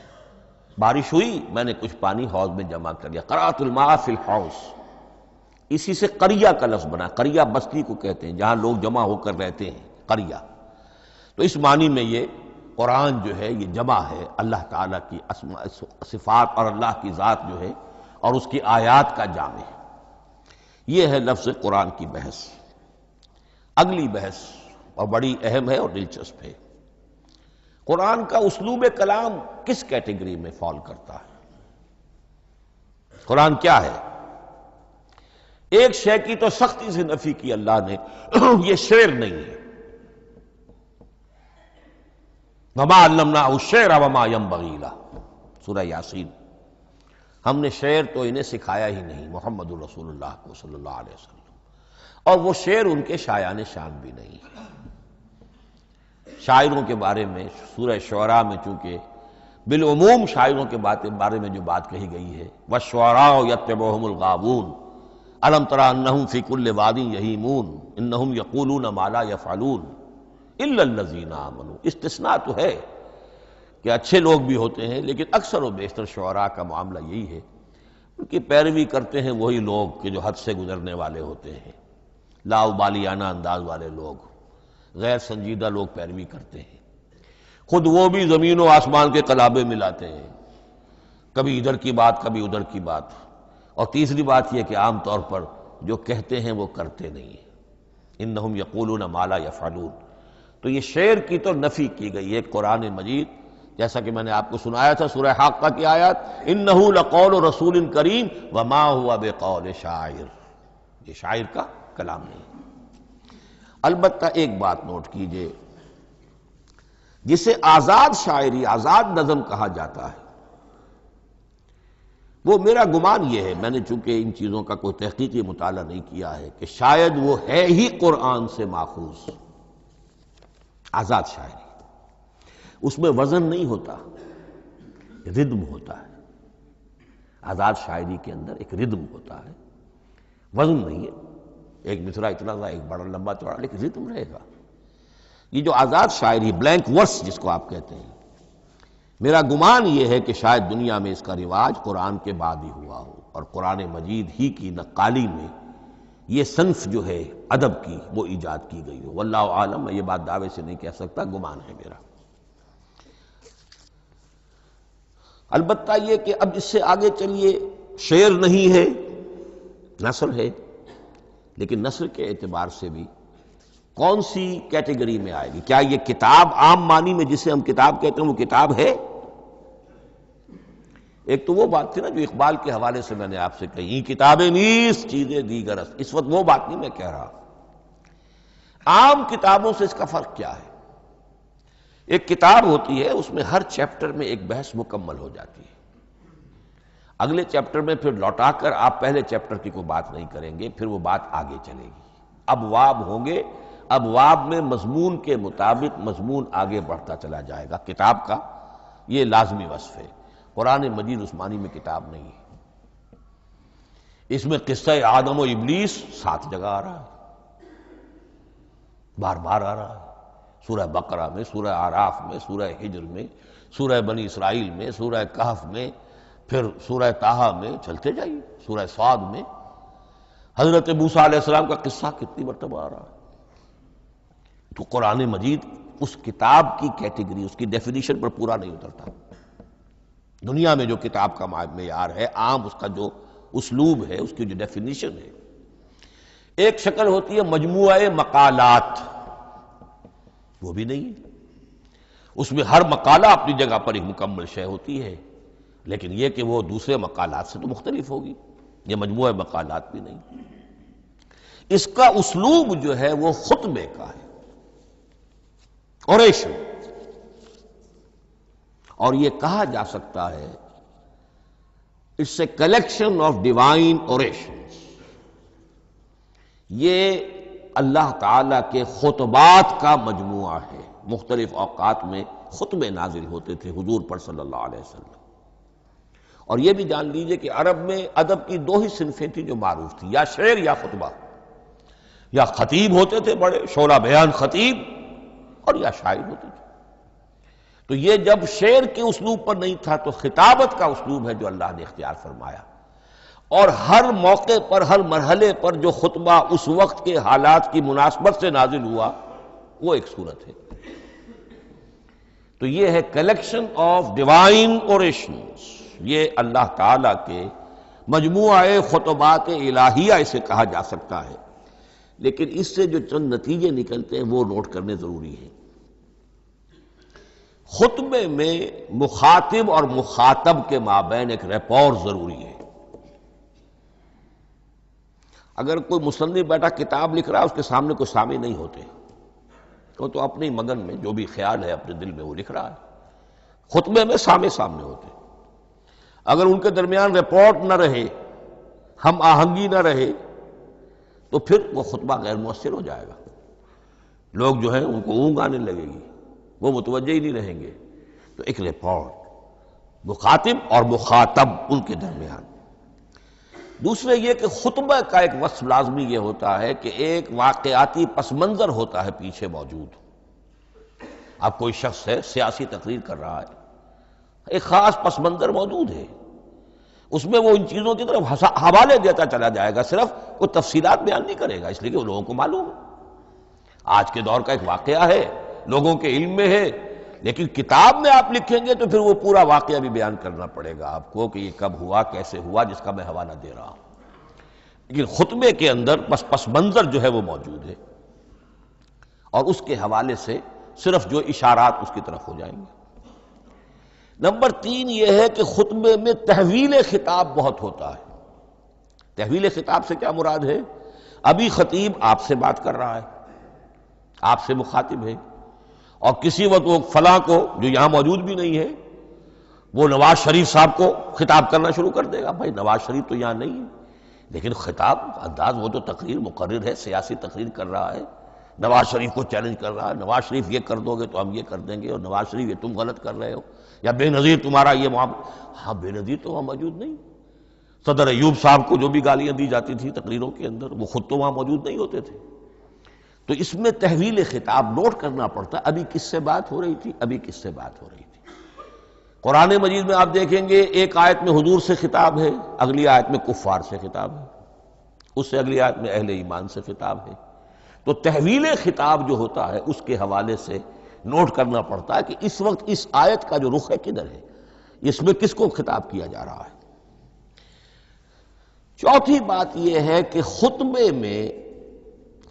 بارش ہوئی میں نے کچھ پانی حوض میں جمع کر لیا، قرأت الماء فی الحوض۔ اسی سے قریہ کا لفظ بنا، قریہ بستی کو کہتے ہیں جہاں لوگ جمع ہو کر رہتے ہیں، قریہ۔ تو اس معنی میں یہ قرآن جو ہے یہ جمع ہے اللہ تعالیٰ کی اسماء صفات اور اللہ کی ذات جو ہے اور اس کی آیات کا جامع ہے۔ یہ ہے لفظ قرآن کی بحث۔ اگلی بحث اور بڑی اہم ہے اور دلچسپ ہے، قرآن کا اسلوب کلام کس کیٹیگری میں فال کرتا ہے؟ قرآن کیا ہے؟ ایک شے کی تو سختی سے نفی کی اللہ نے، یہ شعر نہیں ہے۔ وما علمناہ الشعر وما ينبغی لہ، سورہ یاسین۔ ہم نے شعر تو انہیں سکھایا ہی نہیں، محمد الرسول اللہ کو صلی اللہ علیہ وسلم، اور وہ شعر ان کے شایان شان بھی نہیں۔ شاعروں کے بارے میں سورہ شعراء میں چونکہ بالعموم شاعروں کے بارے میں جو بات کہی گئی ہے، وَالشُّعَرَاءُ يَتَّبِعُهُمُ الْغَاوُونَ أَلَمْ تَرَ أَنَّهُمْ فِي كُلِّ وَادٍ يَهِيمُونَ إِنَّهُمْ يَقُولُونَ مَا لَا يَفْعَلُونَ إِلَّا الَّذِينَ آمَنُوا۔ استثناء تو ہے کہ اچھے لوگ بھی ہوتے ہیں، لیکن اکثر و بیشتر شعراء کا معاملہ یہی ہے، ان کی پیروی کرتے ہیں وہی لوگ کہ جو حد سے گزرنے والے ہوتے ہیں، لا ابالیانہ انداز والے لوگ، غیر سنجیدہ لوگ پیروی کرتے ہیں۔ خود وہ بھی زمین و آسمان کے قلابے ملاتے ہیں، کبھی ادھر کی بات کبھی ادھر کی بات۔ اور تیسری بات یہ کہ عام طور پر جو کہتے ہیں وہ کرتے نہیں ہیں، انہم یقولون ما لا یفعلون۔ تو یہ شعر کی تو نفی کی گئی ہے قرآن مجید، جیسا کہ میں نے آپ کو سنایا تھا سورہ حاقہ کی آیات، انہ لقول رسول کریم وما هو بقول شاعر، یہ شاعر کا کلام نہیں۔ البتہ ایک بات نوٹ کیجئے، جسے آزاد شاعری، آزاد نظم کہا جاتا ہے، وہ میرا گمان یہ ہے، میں نے چونکہ ان چیزوں کا کوئی تحقیقی مطالعہ نہیں کیا ہے، کہ شاید وہ ہے ہی قرآن سے ماخوذ آزاد شاعری۔ اس میں وزن نہیں ہوتا، ردم ہوتا ہے۔ آزاد شاعری کے اندر ایک ردم ہوتا ہے، وزن نہیں ہے، ایک مصرع اتنا سا، ایک بڑا لمبا چوڑا، لیکن ردم رہے گا۔ یہ جو آزاد شاعری، بلینک ورس جس کو آپ کہتے ہیں، میرا گمان یہ ہے کہ شاید دنیا میں اس کا رواج قرآن کے بعد ہی ہوا ہو، اور قرآن مجید ہی کی نقالی میں یہ صنف جو ہے ادب کی وہ ایجاد کی گئی ہو۔ واللہ عالم، میں یہ بات دعوے سے نہیں کہہ سکتا، گمان ہے میرا۔ البتہ یہ کہ اب اس سے آگے چلیے، شعر نہیں ہے، نثر ہے، لیکن نثر کے اعتبار سے بھی کون سی کیٹیگری میں آئے گی؟ کیا یہ کتاب عام معنی میں جسے ہم کتاب کہتے ہیں وہ کتاب ہے؟ ایک تو وہ بات تھی نا جو اقبال کے حوالے سے میں نے آپ سے کہی، کتابیں نیست چیزیں دیگر است، اس وقت وہ بات نہیں میں کہہ رہا۔ عام کتابوں سے اس کا فرق کیا ہے؟ ایک کتاب ہوتی ہے، اس میں ہر چیپٹر میں ایک بحث مکمل ہو جاتی ہے، اگلے چیپٹر میں پھر لوٹا کر آپ پہلے چیپٹر کی کوئی بات نہیں کریں گے، پھر وہ بات آگے چلے گی، ابواب ہوں گے، ابواب میں مضمون کے مطابق مضمون آگے بڑھتا چلا جائے گا۔ کتاب کا یہ لازمی وصف ہے۔ قرآن مجید اس معنی میں کتاب نہیں ہے۔ اس میں قصہ آدم و ابلیس 7 جگہ آ رہا ہے، بار بار آ رہا ہے، سورہ بقرہ میں، سورہ اعراف میں، سورہ ہجر میں، سورہ بنی اسرائیل میں، سورہ کہف میں، پھر سورہ طٰہٰ میں، چلتے جائیے، سورہ صاد میں حضرت موسیٰ علیہ السلام کا قصہ کتنی مرتبہ آ رہا ہے۔ تو قرآن مجید اس کتاب کی کیٹیگری، اس کی ڈیفینیشن پر پورا نہیں اترتا۔ دنیا میں جو کتاب کا معیار ہے، عام اس کا جو اسلوب ہے، اس کی جو ڈیفینیشن ہے، ایک شکل ہوتی ہے مجموعہ مقالات، وہ بھی نہیں ہے۔ اس میں ہر مقالہ اپنی جگہ پر ایک مکمل شے ہوتی ہے، لیکن یہ کہ وہ دوسرے مقالات سے تو مختلف ہوگی، یہ مجموعہ مقالات بھی نہیں۔ اس کا اسلوب جو ہے وہ خطبے کا ہے، اوریشن، اور یہ کہا جا سکتا ہے it's a collection of divine orations. یہ اللہ تعالی کے خطبات کا مجموعہ ہے۔ مختلف اوقات میں خطبے نازل ہوتے تھے حضور پر صلی اللہ علیہ وسلم۔ اور یہ بھی جان لیجئے کہ عرب میں ادب کی 2 ہی صنفیں تھیں جو معروف تھیں، یا شعر یا خطبہ، یا خطیب ہوتے تھے بڑے شعرا بیان خطیب، اور یا شاعر ہوتے تھے۔ تو یہ جب شعر کے اسلوب پر نہیں تھا تو خطابت کا اسلوب ہے جو اللہ نے اختیار فرمایا، اور ہر موقع پر، ہر مرحلے پر جو خطبہ اس وقت کے حالات کی مناسبت سے نازل ہوا وہ ایک صورت ہے۔ تو یہ ہے کلیکشن آف ڈیوائن اوریشنز، یہ اللہ تعالیٰ کے مجموعہ خطبات الہیہ اسے کہا جا سکتا ہے۔ لیکن اس سے جو چند نتیجے نکلتے ہیں وہ نوٹ کرنے ضروری ہیں۔ خطبے میں مخاطب اور مخاطب کے مابین ایک ریپور ضروری ہے۔ اگر کوئی مصنف بیٹا کتاب لکھ رہا ہے، اس کے سامنے کوئی سامع نہیں ہوتے، وہ تو اپنی مگن میں جو بھی خیال ہے اپنے دل میں وہ لکھ رہا ہے۔ خطبے میں سامع سامنے ہوتے، اگر ان کے درمیان رپورٹ نہ رہے، ہم آہنگی نہ رہے، تو پھر وہ خطبہ غیر مؤثر ہو جائے گا۔ لوگ جو ہیں ان کو اونگ آنے لگے گی، وہ متوجہ ہی نہیں رہیں گے۔ تو ایک رپورٹ مخاطب اور مخاطب ان کے درمیان۔ دوسرے یہ کہ خطبہ کا ایک وصف لازمی یہ ہوتا ہے کہ ایک واقعاتی پس منظر ہوتا ہے پیچھے موجود۔ اب کوئی شخص ہے سیاسی تقریر کر رہا ہے، ایک خاص پس منظر موجود ہے، اس میں وہ ان چیزوں کی طرف حوالے دیتا چلا جائے گا، صرف وہ تفصیلات بیان نہیں کرے گا، اس لیے کہ وہ لوگوں کو معلوم ہے آج کے دور کا ایک واقعہ ہے، لوگوں کے علم میں ہے۔ لیکن کتاب میں آپ لکھیں گے تو پھر وہ پورا واقعہ بھی بیان کرنا پڑے گا آپ کو کہ یہ کب ہوا، کیسے ہوا، جس کا میں حوالہ دے رہا ہوں۔ لیکن خطبے کے اندر پس منظر جو ہے وہ موجود ہے، اور اس کے حوالے سے صرف جو اشارات اس کی طرف ہو جائیں گے۔ نمبر 3 یہ ہے کہ خطبے میں تحویل خطاب بہت ہوتا ہے۔ تحویل خطاب سے کیا مراد ہے؟ ابھی خطیب آپ سے بات کر رہا ہے، آپ سے مخاطب ہے، اور کسی وقت وہ فلاں کو جو یہاں موجود بھی نہیں ہے، وہ نواز شریف صاحب کو خطاب کرنا شروع کر دے گا۔ بھائی نواز شریف تو یہاں نہیں ہے، لیکن خطاب انداز وہ تو تقریر مقرر ہے، سیاسی تقریر کر رہا ہے، نواز شریف کو چیلنج کر رہا ہے، نواز شریف یہ کر دو گے تو ہم یہ کر دیں گے، اور نواز شریف یہ تم غلط کر رہے ہو، یا بے نظیر تمہارا یہ معاملہ۔ ہاں بے نظیر تو وہاں موجود نہیں، صدر ایوب صاحب کو جو بھی گالیاں دی جاتی تھی تقریروں کے اندر، وہ خود تو وہاں موجود نہیں ہوتے تھے۔ تو اس میں تحویل خطاب نوٹ کرنا پڑتا، ابھی کس سے بات ہو رہی تھی، ابھی کس سے بات ہو رہی تھی۔ قرآن مجید میں آپ دیکھیں گے ایک آیت میں حضور سے خطاب ہے، اگلی آیت میں کفار سے خطاب ہے، اس سے اگلی آیت میں اہل ایمان سے خطاب ہے۔ تو تحویل خطاب جو ہوتا ہے اس کے حوالے سے نوٹ کرنا پڑتا ہے کہ اس وقت اس آیت کا جو رخ ہے کدھر ہے، اس میں کس کو خطاب کیا جا رہا ہے۔ چوتھی بات یہ ہے کہ خطبے میں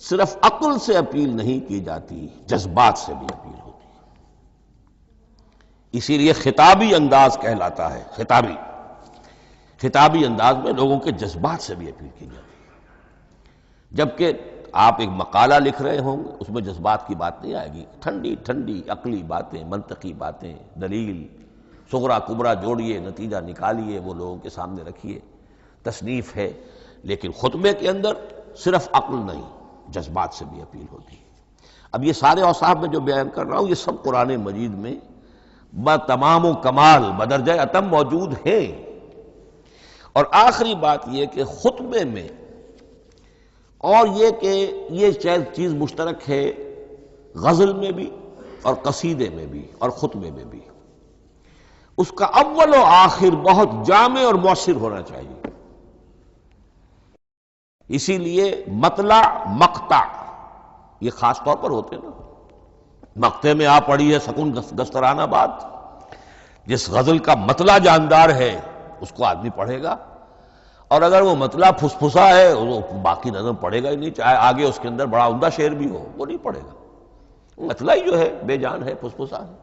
صرف عقل سے اپیل نہیں کی جاتی، جذبات سے بھی اپیل ہوتی ہے۔ اسی لیے خطابی انداز کہلاتا ہے، خطابی انداز میں لوگوں کے جذبات سے بھی اپیل کی جاتی ہے۔ جبکہ آپ ایک مقالہ لکھ رہے ہوں گے، اس میں جذبات کی بات نہیں آئے گی، ٹھنڈی ٹھنڈی عقلی باتیں، منطقی باتیں، دلیل صغرا کبرا جوڑیے، نتیجہ نکالیے، وہ لوگوں کے سامنے رکھیے، تصنیف ہے۔ لیکن خطبے کے اندر صرف عقل نہیں، جذبات سے بھی اپیل ہوتی ہے۔ اب یہ سارے اوصاف میں جو بیان کر رہا ہوں، یہ سب قرآن مجید میں بتمام و کمال بدرجہ اتم موجود ہیں۔ اور آخری بات یہ کہ خطبے میں، اور یہ کہ یہ چیز مشترک ہے غزل میں بھی اور قصیدے میں بھی اور خطبے میں بھی، اس کا اول و آخر بہت جامع اور مؤثر ہونا چاہیے۔ اسی لیے مطلع مقطع یہ خاص طور پر ہوتے ہیں نا، مقطع میں آپ پڑھی ہے سکون گسترانہ بات، جس غزل کا مطلع جاندار ہے اس کو آدمی پڑھے گا، اور اگر وہ مطلع پھسپھسا ہے وہ باقی نظم پڑھے گا ہی نہیں، چاہے آگے اس کے اندر بڑا عمدہ شعر بھی ہو وہ نہیں پڑھے گا، مطلع ہی جو ہے بے جان ہے، پھسپھسا ہے۔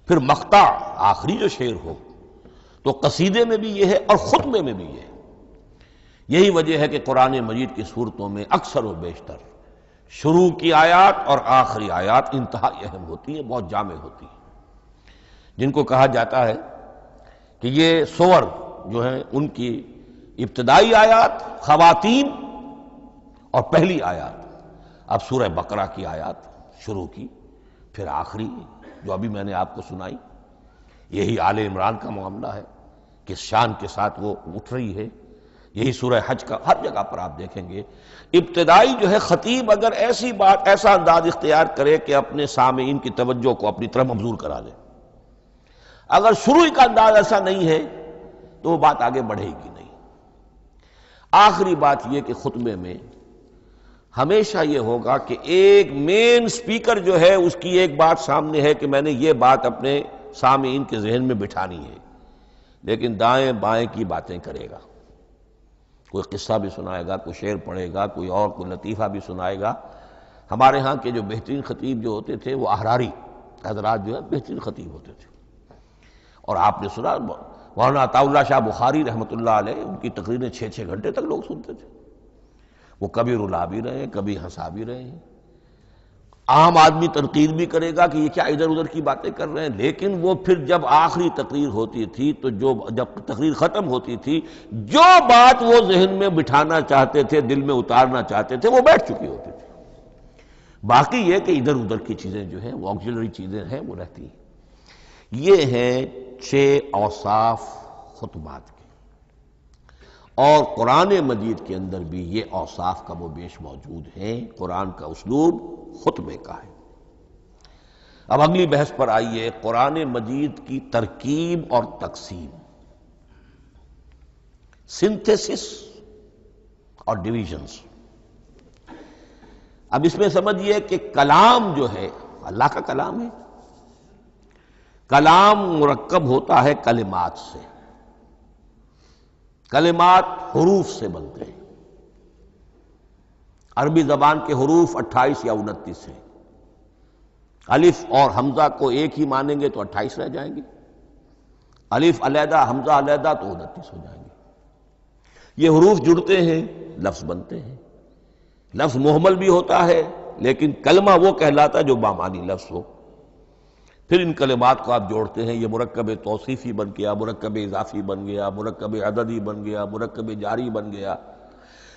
پھر مقطع آخری جو شعر ہو، تو قصیدے میں بھی یہ ہے اور خطبے میں بھی یہ ہے۔ یہی وجہ ہے کہ قرآن مجید کی صورتوں میں اکثر و بیشتر شروع کی آیات اور آخری آیات انتہائی اہم ہوتی ہیں، بہت جامع ہوتی ہیں، جن کو کہا جاتا ہے کہ یہ سور جو ہیں ان کی ابتدائی آیات، خواتین اور پہلی آیات۔ اب سورہ بقرہ کی آیات شروع کی، پھر آخری جو ابھی میں نے آپ کو سنائی، یہی آل عمران کا معاملہ ہے، کس شان کے ساتھ وہ اٹھ رہی ہے۔ یہی سورہ حج کا ہر جگہ پر آپ دیکھیں گے، ابتدائی جو ہے خطیب اگر ایسی بات، ایسا انداز اختیار کرے کہ اپنے سامعین کی توجہ کو اپنی طرف مبذول کرا دے، اگر شروع کا انداز ایسا نہیں ہے تو وہ بات آگے بڑھے گی نہیں۔ آخری بات یہ کہ خطبے میں ہمیشہ یہ ہوگا کہ ایک مین سپیکر جو ہے اس کی ایک بات سامنے ہے کہ میں نے یہ بات اپنے سامعین کے ذہن میں بٹھانی ہے، لیکن دائیں بائیں کی باتیں کرے گا، کوئی قصہ بھی سنائے گا، کوئی شعر پڑھے گا، کوئی اور کوئی لطیفہ بھی سنائے گا۔ ہمارے ہاں کے جو بہترین خطیب جو ہوتے تھے وہ احراری حضرات جو ہے بہترین خطیب ہوتے تھے، اور آپ نے سنا مولانا عطا اللہ شاہ بخاری رحمۃ اللہ علیہ، ان کی تقریریں 6 گھنٹے تک لوگ سنتے تھے، وہ کبھی رلا بھی رہے ہیں، کبھی ہنسا بھی رہے ہیں، عام آدمی تنقید بھی کرے گا کہ یہ کیا ادھر ادھر کی باتیں کر رہے ہیں، لیکن وہ پھر جب آخری تقریر ہوتی تھی تو جب تقریر ختم ہوتی تھی، جو بات وہ ذہن میں بٹھانا چاہتے تھے، دل میں اتارنا چاہتے تھے، وہ بیٹھ چکی ہوتی تھی۔ باقی یہ کہ ادھر ادھر کی چیزیں جو ہیں وہ آکسیلری چیزیں ہیں وہ رہتی ہیں۔ یہ ہیں 6 اوصاف خطبات کے، اور قرآن مجید کے اندر بھی یہ اوصاف کم و بیش موجود ہیں۔ قرآن کا اسلوب خطبے کا ہے۔ اب اگلی بحث پر آئیے، قرآن مجید کی ترکیب اور تقسیم، سنتھیسس اور ڈویژنز۔ اب اس میں سمجھیے کہ کلام جو ہے اللہ کا کلام ہے، کلام مرکب ہوتا ہے کلمات سے، کلمات حروف سے بنتے ہیں، عربی زبان کے حروف 28 یا 29 ہیں، الف اور حمزہ کو ایک ہی مانیں گے تو 28 رہ جائیں گے، الف علیحدہ حمزہ علیحدہ تو 29 ہو جائیں گے۔ یہ حروف جڑتے ہیں، لفظ بنتے ہیں، لفظ محمل بھی ہوتا ہے لیکن کلمہ وہ کہلاتا ہے جو بامانی لفظ ہو۔ پھر ان کلمات کو آپ جوڑتے ہیں، یہ مرکب توصیفی بن گیا، مرکب اضافی بن گیا، مرکب عددی بن گیا، مرکب جاری بن گیا،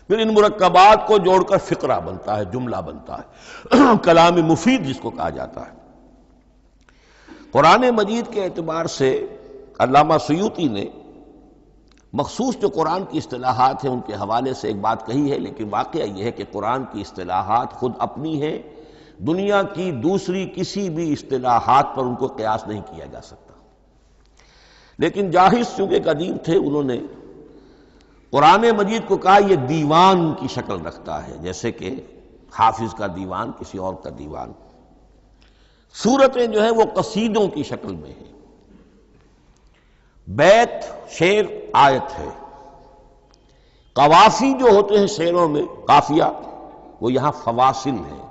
پھر ان مرکبات کو جوڑ کر فقرہ بنتا ہے، جملہ بنتا ہے، کلام مفید جس کو کہا جاتا ہے۔ قرآن مجید کے اعتبار سے علامہ سیوطی نے مخصوص جو قرآن کی اصطلاحات ہیں ان کے حوالے سے ایک بات کہی ہے، لیکن واقعہ یہ ہے کہ قرآن کی اصطلاحات خود اپنی ہیں، دنیا کی دوسری کسی بھی اصطلاحات پر ان کو قیاس نہیں کیا جا سکتا، لیکن جاہز چونکہ قدیم تھے انہوں نے قرآن مجید کو کہا یہ دیوان کی شکل رکھتا ہے، جیسے کہ حافظ کا دیوان کسی اور کا دیوان۔ سورتیں جو ہیں وہ قصیدوں کی شکل میں ہیں، بیت شعر آیت ہے، قوافی جو ہوتے ہیں شعروں میں قافیہ وہ یہاں فواصل ہیں،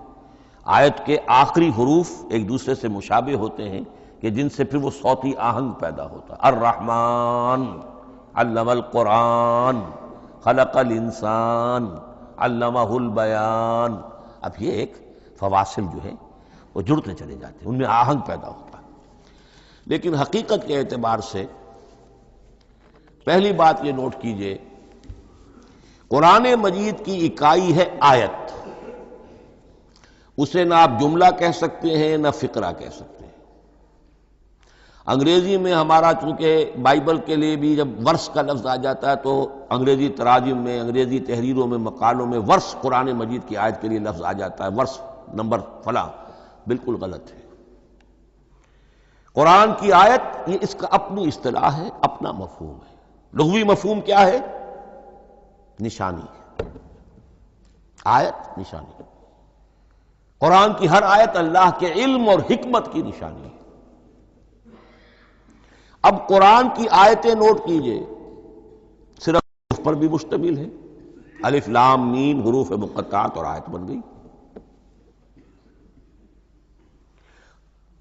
آیت کے آخری حروف ایک دوسرے سے مشابہ ہوتے ہیں کہ جن سے پھر وہ صوتی آہنگ پیدا ہوتا ہے۔ الرحمن علم القرآن خلق الانسان علمہ البیان۔ اب یہ ایک فواصل جو ہے وہ جڑتے چلے جاتے ہیں، ان میں آہنگ پیدا ہوتا ہے۔ لیکن حقیقت کے اعتبار سے پہلی بات یہ نوٹ کیجئے، قرآن مجید کی اکائی ہے آیت، اسے نہ آپ جملہ کہہ سکتے ہیں نہ فقرہ کہہ سکتے ہیں۔ انگریزی میں ہمارا چونکہ بائبل کے لیے بھی جب ورس کا لفظ آ جاتا ہے تو انگریزی تراجم میں، انگریزی تحریروں میں، مقالوں میں ورس قرآن مجید کی آیت کے لیے لفظ آ جاتا ہے، ورس نمبر فلاں، بالکل غلط ہے۔ قرآن کی آیت یہ اس کا اپنی اصطلاح ہے، اپنا مفہوم ہے۔ لغوی مفہوم کیا ہے؟ نشانی۔ آیت نشانی، قرآن کی ہر آیت اللہ کے علم اور حکمت کی نشانی ہے۔ اب قرآن کی آیتیں نوٹ کیجئے، صرف حروف پر بھی مشتمل ہے، الف لام میم حروف مقطعات اور آیت بن گئی۔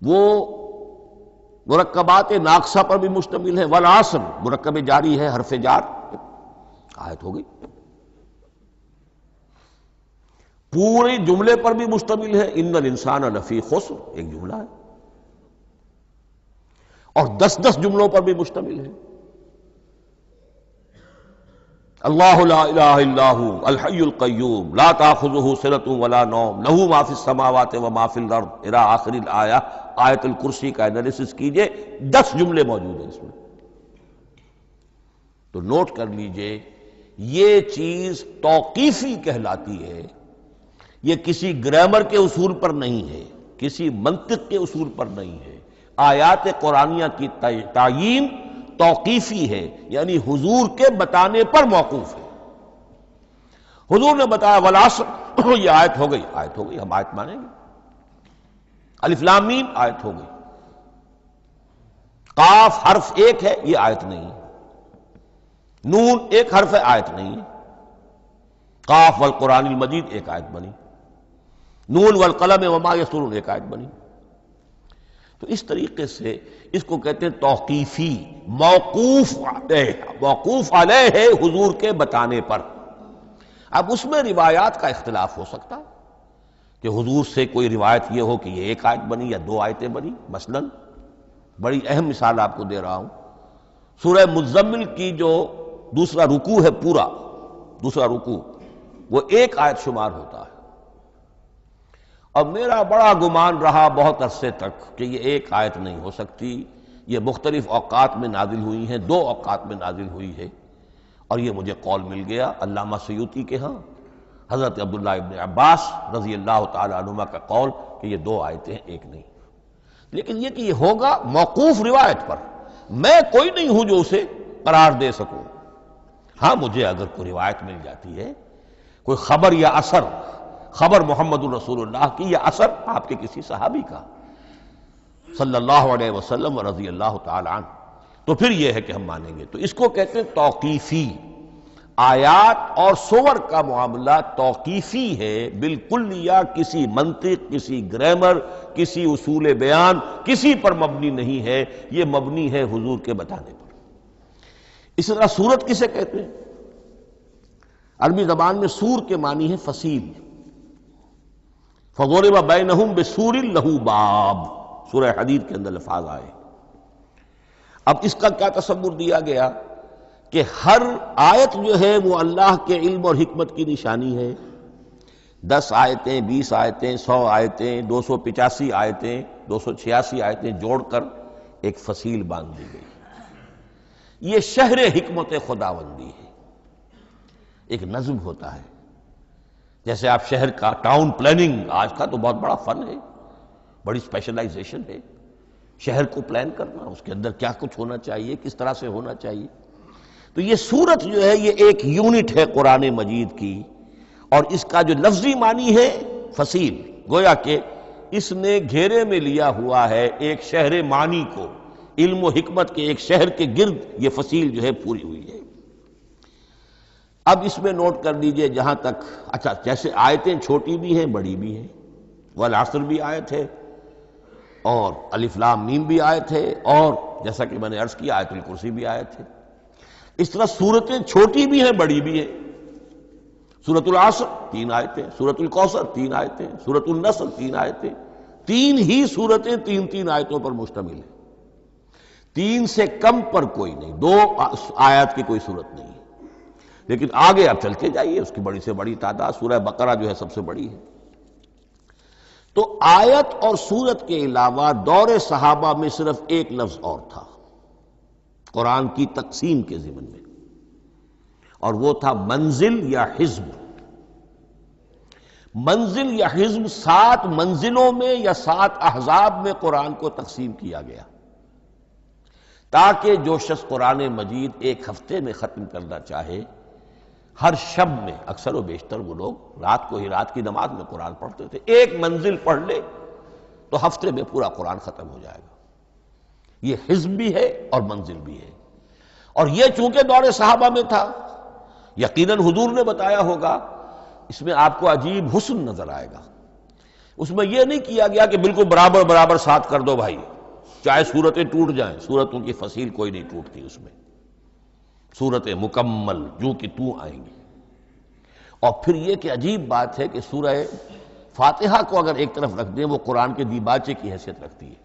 وہ مرکبات ناقصہ پر بھی مشتمل ہے، والعصر مرکب جاری ہے، حرف جار، آیت ہو گئی۔ پورے جملے پر بھی مشتمل ہے، ان الانسان لفی خسر، ایک جملہ ہے، اور 10 جملوں پر بھی مشتمل ہے۔ اللہ لا الہ الا ھو الحی القیوم لا تاخذہ سنۃ ولا نوم لہ ما فی السماوات و ما فی الارض الی آخر الآیہ۔ آیت الکرسی کا انالیسس کیجئے، 10 جملے موجود ہیں اس میں۔ تو نوٹ کر لیجئے، یہ چیز توقیفی کہلاتی ہے، یہ کسی گرامر کے اصول پر نہیں ہے، کسی منطق کے اصول پر نہیں ہے۔ آیات قرآنیہ کی تعیین توقیفی ہے، یعنی حضور کے بتانے پر موقوف ہے۔ حضور نے بتایا والعصر، یہ آیت ہو گئی، آیت ہو گئی، ہم آیت مانیں گے۔ الف لام میم، آیت ہو گئی۔ قاف حرف ایک ہے، یہ آیت نہیں ہے۔ نون ایک حرف ہے، آیت نہیں ہے۔ قاف والقرآن المجید ایک آیت بنی، نون والقلم وما یسطرون ایک آیت بنی۔ تو اس طریقے سے اس کو کہتے ہیں توقیفی، موقوف علیہ ہے حضور کے بتانے پر۔ اب اس میں روایات کا اختلاف ہو سکتا ہے کہ حضور سے کوئی روایت یہ ہو کہ یہ ایک آیت بنی یا 2 آیتیں بنی۔ مثلا بڑی اہم مثال آپ کو دے رہا ہوں، سورہ مزمل کی جو دوسرا رکوع ہے، پورا دوسرا رکوع، وہ ایک آیت شمار ہوتا ہے۔ اور میرا بڑا گمان رہا بہت عرصے تک کہ یہ ایک آیت نہیں ہو سکتی، یہ مختلف اوقات میں نازل ہوئی ہیں، 2 اوقات میں نازل ہوئی ہے۔ اور یہ مجھے قول مل گیا علامہ سیوطی کے ہاں، حضرت عبداللہ ابن عباس رضی اللہ تعالی عنہما کا قول کہ یہ 2 آیتیں ایک نہیں۔ لیکن یہ کہ یہ ہوگا موقوف روایت پر، میں کوئی نہیں ہوں جو اسے قرار دے سکوں۔ ہاں مجھے اگر کوئی روایت مل جاتی ہے، کوئی خبر یا اثر، خبر محمد الرسول اللہ کی یا اثر آپ کے کسی صحابی کا صلی اللہ علیہ وسلم رضی اللہ تعالی عنہ، تو پھر یہ ہے کہ ہم مانیں گے۔ تو اس کو کہتے ہیں توقیفی۔ آیات اور سور کا معاملہ توقیفی ہے بالکلیہ، کسی منطق، کسی گرامر، کسی اصول بیان، کسی پر مبنی نہیں ہے، یہ مبنی ہے حضور کے بتانے پر۔ اس طرح سورت کسے کہتے ہیں؟ عربی زبان میں سور کے معنی ہے فصیل۔ فَضُرِبَ بَيْنَهُمْ بِسُورٍ لَهُ بَابٌ، سورہ حدید کے اندر الفاظ آئے۔ اب اس کا کیا تصور دیا گیا کہ ہر آیت جو ہے وہ اللہ کے علم اور حکمت کی نشانی ہے۔ 10 آیتیں، 20 آیتیں، 100 آیتیں، 285 آیتیں، 286 آیتیں جوڑ کر ایک فصیل باندھ دی گئی۔ یہ شہر حکمت خداوندی ہے۔ ایک نظم ہوتا ہے، جیسے آپ شہر کا ٹاؤن پلاننگ آج کا تو بہت بڑا فن ہے، بڑی اسپیشلائزیشن ہے، شہر کو پلان کرنا، اس کے اندر کیا کچھ ہونا چاہیے، کس طرح سے ہونا چاہیے۔ تو یہ سورت جو ہے یہ ایک یونٹ ہے قرآن مجید کی، اور اس کا جو لفظی معنی ہے فصیل، گویا کہ اس نے گھیرے میں لیا ہوا ہے ایک شہر معنی کو، علم و حکمت کے ایک شہر کے گرد یہ فصیل جو ہے پوری ہوئی ہے۔ اب اس میں نوٹ کر لیجئے جہاں تک، اچھا جیسے آیتیں چھوٹی بھی ہیں بڑی بھی ہیں، والعصر بھی آیت ہے اور الف لام میم بھی آیت ہے، اور جیسا کہ میں نے عرض کیا آیت الکرسی بھی آیت ہے۔ اس طرح سورتیں چھوٹی بھی ہیں بڑی بھی ہیں۔ سورۃ العصر 3 آیتیں، سورۃ الکوثر 3 آیتیں، سورۃ النصر 3 آیتیں، 3 ہی سورتیں 3 آیتوں پر مشتمل ہیں، 3 سے کم پر کوئی نہیں، 2 آیات کی کوئی صورت نہیں ہے۔ لیکن آگے آپ چلتے جائیے، اس کی بڑی سے بڑی تعداد سورہ بقرہ جو ہے سب سے بڑی ہے۔ تو آیت اور سورت کے علاوہ دور صحابہ میں صرف ایک لفظ اور تھا قرآن کی تقسیم کے ضمن میں، اور وہ تھا منزل یا حزب۔ منزل یا حزب 7 منزلوں میں یا 7 احزاب میں قرآن کو تقسیم کیا گیا، تاکہ جو شخص قرآن مجید ایک ہفتے میں ختم کرنا چاہے، ہر شب میں اکثر و بیشتر وہ لوگ رات کو ہی رات کی نماز میں قرآن پڑھتے تھے، ایک منزل پڑھ لے تو ہفتے میں پورا قرآن ختم ہو جائے گا۔ یہ حزب بھی ہے اور منزل بھی ہے، اور یہ چونکہ دور صحابہ میں تھا، یقیناً حضور نے بتایا ہوگا، اس میں آپ کو عجیب حسن نظر آئے گا۔ اس میں یہ نہیں کیا گیا کہ بالکل برابر برابر ساتھ کر دو بھائی، چاہے صورتیں ٹوٹ جائیں، صورتوں کی فصیل کوئی نہیں ٹوٹتی، اس میں صورتیں مکمل جو کہ تو آئیں گی۔ اور پھر یہ کہ عجیب بات ہے کہ سورہ فاتحہ کو اگر ایک طرف رکھ دیں، وہ قرآن کے دیباچے کی حیثیت رکھتی ہے،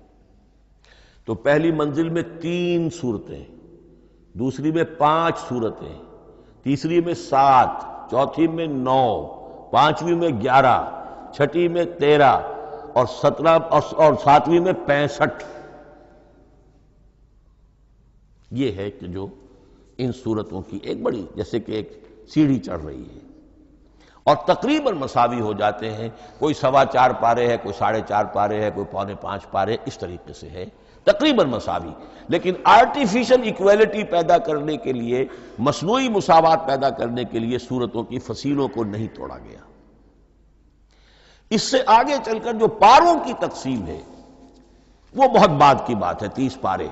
تو پہلی منزل میں 3 سورتیں، دوسری میں 5 سورتیں، تیسری میں 7، چوتھی میں 9، پانچویں میں 11، چھٹی میں 13، اور 17 اور 7ویں میں 65۔ یہ ہے کہ جو ان صورتوں کی ایک بڑی جیسے کہ ایک سیڑھی چڑھ رہی ہے، اور تقریباً مساوی ہو جاتے ہیں، کوئی 4.25 پارے ہے، کوئی 4.5 پارے ہے، کوئی 4.25 پارے، اس طریقے سے ہے تقریباً مساوی۔ لیکن آرٹیفیشل ایکویلٹی پیدا کرنے کے لیے، مصنوعی مساوات پیدا کرنے کے لیے صورتوں کی فصیلوں کو نہیں توڑا گیا۔ اس سے آگے چل کر جو پاروں کی تقسیم ہے وہ بہت بعد کی بات ہے، 30 پارے،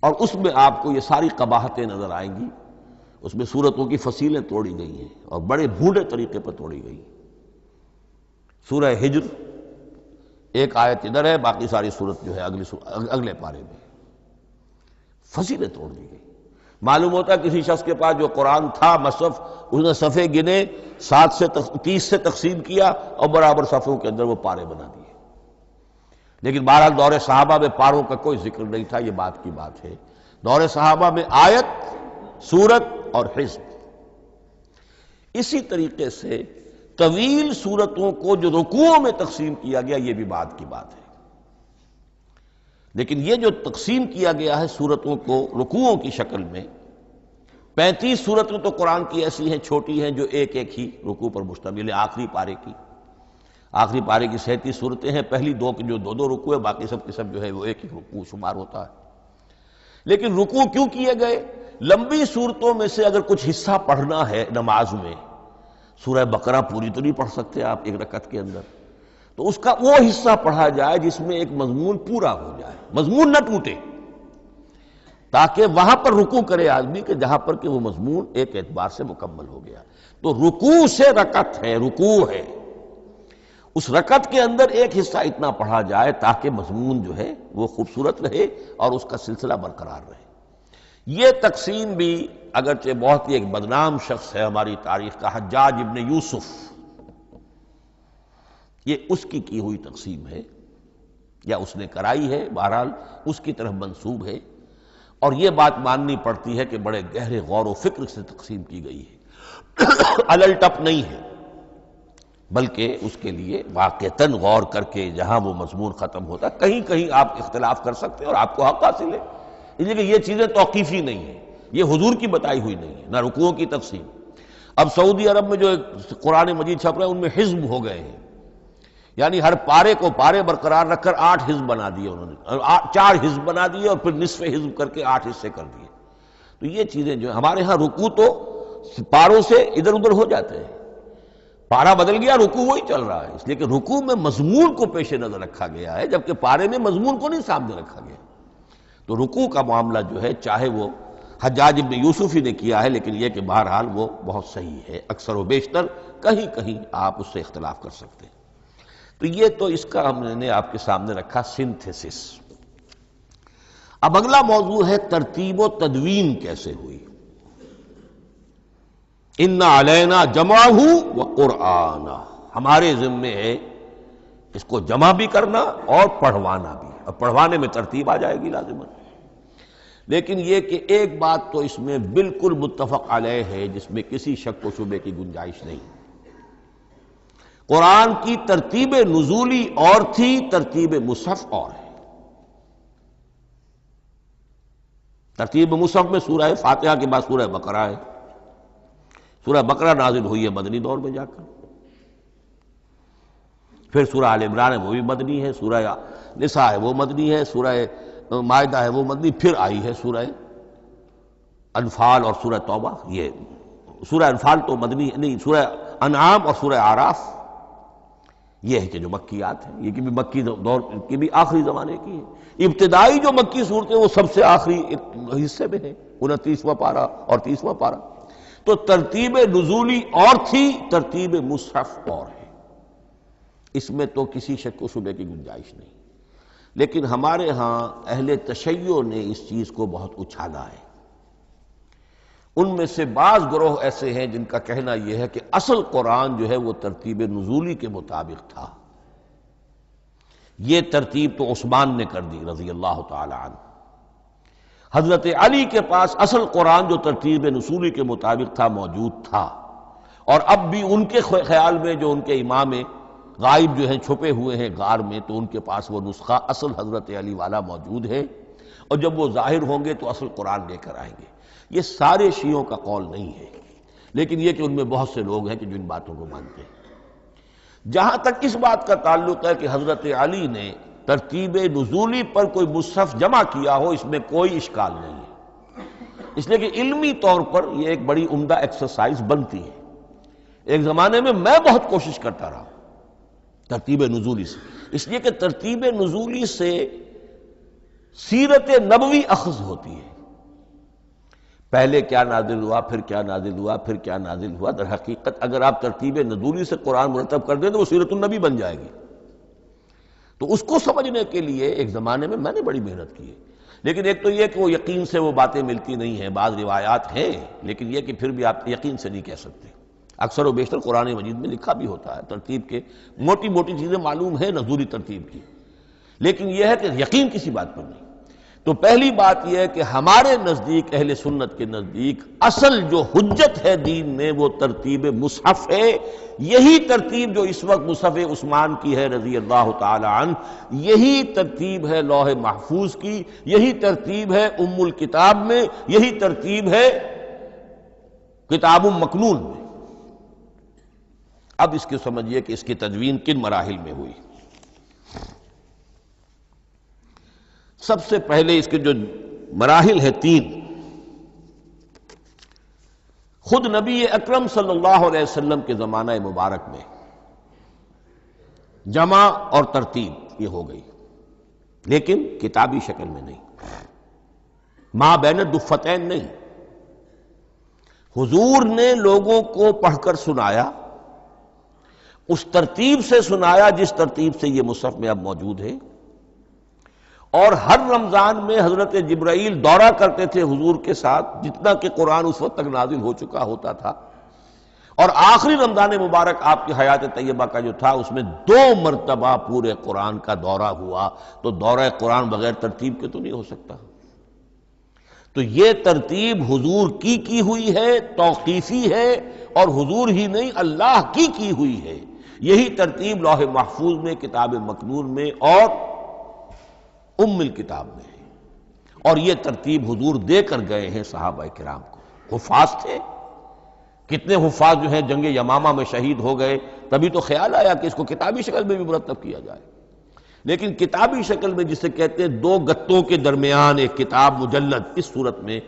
اور اس میں آپ کو یہ ساری قباحتیں نظر آئیں گی۔ اس میں سورتوں کی فصیلیں توڑی گئی ہیں اور بڑے بھونڈے طریقے پر توڑی گئی۔ سورہ ہجر ایک آیت ادھر ہے، باقی ساری سورت جو ہے اگلے پارے میں فصیلیں توڑ دی گئی۔ معلوم ہوتا ہے کسی شخص کے پاس جو قرآن تھا مصحف، اس نے صفحے گنے، 7 سے 30 سے تقسیم کیا اور برابر صفحوں کے اندر وہ پارے بنا دیے۔ لیکن بہرحال دور صحابہ میں پاروں کا کوئی ذکر نہیں تھا، یہ بات کی بات ہے۔ دور صحابہ میں آیت، سورت اور حزب۔ اسی طریقے سے طویل سورتوں کو جو رکوعوں میں تقسیم کیا گیا، یہ بھی بات کی بات ہے۔ لیکن یہ جو تقسیم کیا گیا ہے سورتوں کو رکوعوں کی شکل میں، 35 سورتیں تو قرآن کی ایسی ہیں چھوٹی ہیں جو ایک ایک ہی رکوع پر مشتمل ہے۔ آخری پارے کی 37 صورتیں ہیں، پہلی 2 کی جو 2 رکوع ہے، باقی سب کے سب جو ہے وہ ایک ہی رکوع شمار ہوتا ہے۔ لیکن رکوع کیوں کیے گئے؟ لمبی صورتوں میں سے اگر کچھ حصہ پڑھنا ہے نماز میں، سورہ بقرہ پوری تو نہیں پڑھ سکتے آپ ایک رکعت کے اندر، تو اس کا وہ حصہ پڑھا جائے جس میں ایک مضمون پورا ہو جائے، مضمون نہ ٹوٹے، تاکہ وہاں پر رکوع کرے آدمی کہ جہاں پر کہ وہ مضمون ایک اعتبار سے مکمل ہو گیا۔ تو رکوع سے رکعت ہے، رکوع ہے، اس رکعت کے اندر ایک حصہ اتنا پڑھا جائے تاکہ مضمون جو ہے وہ خوبصورت رہے اور اس کا سلسلہ برقرار رہے۔ یہ تقسیم بھی اگرچہ بہت ہی ایک بدنام شخص ہے ہماری تاریخ کا، حجاج ابن یوسف، یہ اس کی ہوئی تقسیم ہے یا اس نے کرائی ہے، بہرحال اس کی طرف منسوب ہے، اور یہ بات ماننی پڑتی ہے کہ بڑے گہرے غور و فکر سے تقسیم کی گئی ہے، الل ٹپ نہیں ہے، بلکہ اس کے لیے واقعتاً غور کر کے جہاں وہ مضمون ختم ہوتا ہے، کہیں کہیں آپ اختلاف کر سکتے ہیں اور آپ کو حق حاصل ہے، اس لیے کہ یہ چیزیں توقیفی نہیں ہیں، یہ حضور کی بتائی ہوئی نہیں ہے، نہ رکوعوں کی تقسیم۔ اب سعودی عرب میں جو قرآن مجید چھپ رہے ہیں ان میں حزب ہو گئے ہیں، یعنی ہر پارے کو پارے برقرار رکھ کر 8 حزب بنا دیے انہوں نے، 4 حزب بنا دیے اور پھر نصف حزب کر کے 8 حصے کر دیے۔ تو یہ چیزیں جو ہمارے ہاں رکوع تو پاروں سے ادھر ادھر ہو جاتے ہیں، پارا بدل گیا رکوع وہی چل رہا ہے، اس لیے کہ رکوع میں مضمون کو پیش نظر رکھا گیا ہے، جبکہ پارے میں مضمون کو نہیں سامنے رکھا گیا۔ تو رکوع کا معاملہ جو ہے چاہے وہ حجاج ابن یوسف ہی نے کیا ہے، لیکن یہ کہ بہرحال وہ بہت صحیح ہے، اکثر و بیشتر کہیں کہیں آپ اس سے اختلاف کر سکتے ہیں۔ تو یہ تو اس کا ہم نے آپ کے سامنے رکھا سنتھیسس۔ اب اگلا موضوع ہے ترتیب و تدوین کیسے ہوئی۔ ان علینا جمعہ و قرآنہ، ہمارے ذمے ہے اس کو جمع بھی کرنا اور پڑھوانا بھی، اور پڑھوانے میں ترتیب آ جائے گی لازماً۔ لیکن یہ کہ ایک بات تو اس میں بالکل متفق علیہ ہے جس میں کسی شک و شبے کی گنجائش نہیں، قرآن کی ترتیب نزولی اور تھی، ترتیب مصحف اور ہے۔ ترتیب مصحف میں سورہ فاتحہ کے بعد سورہ بقرہ ہے، سورہ بقرہ نازل ہوئی ہے مدنی دور میں جا کر، پھر سورہ آل عمران ہے وہ بھی مدنی ہے، سورہ نساء ہے وہ مدنی ہے، سورہ مائدہ ہے وہ مدنی، پھر آئی ہے سورہ انفال اور سورہ توبہ۔ یہ سورہ انفال تو مدنی نہیں، سورہ انعام اور سورہ اعراف یہ ہے کہ جو مکیات ہیں، یہ کہ بھی مکی دور کی بھی آخری زمانے کی ہے۔ ابتدائی جو مکی صورتیں وہ سب سے آخری حصے میں ہیں، 29واں پارہ اور 30واں پارہ۔ تو ترتیب نزولی اور تھی، ترتیب مصحف اور ہے، اس میں تو کسی شک و شبے کی گنجائش نہیں۔ لیکن ہمارے ہاں اہل تشیع نے اس چیز کو بہت اچھالا ہے۔ ان میں سے بعض گروہ ایسے ہیں جن کا کہنا یہ ہے کہ اصل قرآن جو ہے وہ ترتیب نزولی کے مطابق تھا، یہ ترتیب تو عثمان نے کر دی رضی اللہ تعالی عنہ۔ حضرت علی کے پاس اصل قرآن جو ترتیب نزولی کے مطابق تھا موجود تھا، اور اب بھی ان کے خیال میں جو ان کے امام غائب جو ہیں چھپے ہوئے ہیں غار میں، تو ان کے پاس وہ نسخہ اصل حضرت علی والا موجود ہے، اور جب وہ ظاہر ہوں گے تو اصل قرآن لے کر آئیں گے۔ یہ سارے شیعوں کا قول نہیں ہے، لیکن یہ کہ ان میں بہت سے لوگ ہیں کہ جو ان باتوں کو مانتے ہیں۔ جہاں تک اس بات کا تعلق ہے کہ حضرت علی نے ترتیب نزولی پر کوئی مصحف جمع کیا ہو، اس میں کوئی اشکال نہیں ہے، اس لیے کہ علمی طور پر یہ ایک بڑی عمدہ ایکسرسائز بنتی ہے۔ ایک زمانے میں میں بہت کوشش کرتا رہا ترتیب نزولی سے، اس لیے کہ ترتیب نزولی سے سیرت نبوی اخذ ہوتی ہے، پہلے کیا نازل ہوا، پھر کیا نازل ہوا، پھر کیا نازل ہوا۔ در حقیقت اگر آپ ترتیب نزولی سے قرآن مرتب کر دیں تو وہ سیرت النبی بن جائے گی۔ تو اس کو سمجھنے کے لیے ایک زمانے میں نے بڑی محنت کی ہے، لیکن ایک تو یہ کہ وہ یقین سے وہ باتیں ملتی نہیں ہیں، بعض روایات ہیں لیکن یہ کہ پھر بھی آپ یقین سے نہیں کہہ سکتے۔ اکثر و بیشتر قرآن مجید میں لکھا بھی ہوتا ہے، ترتیب کے موٹی موٹی چیزیں معلوم ہیں نزولی ترتیب کی، لیکن یہ ہے کہ یقین کسی بات پر نہیں۔ تو پہلی بات یہ ہے کہ ہمارے نزدیک، اہل سنت کے نزدیک، اصل جو حجت ہے دین میں وہ ترتیب مصحف ہے۔ یہی ترتیب جو اس وقت مصحف عثمان کی ہے رضی اللہ تعالی عنہ، یہی ترتیب ہے لوح محفوظ کی، یہی ترتیب ہے ام الکتاب میں، یہی ترتیب ہے کتاب مکنون میں۔ اب اس کے سمجھیے کہ اس کی تدوین کن مراحل میں ہوئی۔ سب سے پہلے اس کے جو مراحل ہے 3، خود نبی اکرم صلی اللہ علیہ وسلم کے زمانہ مبارک میں جمع اور ترتیب یہ ہو گئی، لیکن کتابی شکل میں نہیں، ما بین الدفتین نہیں۔ حضور نے لوگوں کو پڑھ کر سنایا، اس ترتیب سے سنایا جس ترتیب سے یہ مصحف میں اب موجود ہے، اور ہر رمضان میں حضرت جبرائیل دورہ کرتے تھے حضور کے ساتھ، جتنا کہ قرآن اس وقت تک نازل ہو چکا ہوتا تھا، اور آخری رمضان مبارک آپ کی حیات طیبہ کا جو تھا اس میں 2 مرتبہ پورے قرآن کا دورہ ہوا۔ تو دورہ قرآن بغیر ترتیب کے تو نہیں ہو سکتا۔ تو یہ ترتیب حضور کی ہوئی ہے، توقیفی ہے، اور حضور ہی نہیں اللہ کی ہوئی ہے۔ یہی ترتیب لوح محفوظ میں، کتاب مکنون میں اور ام الکتاب میں ہے، اور یہ ترتیب حضور دے کر گئے ہیں صحابہ کرام کو۔ حفاظ تھے، کتنے حفاظ جو ہیں جنگ یمامہ میں شہید ہو گئے، تبھی تو خیال آیا کہ اس کو کتابی شکل میں بھی مرتب کیا جائے۔ لیکن کتابی شکل میں جسے کہتے ہیں 2 گتوں کے درمیان ایک کتاب مجلد، اس صورت میں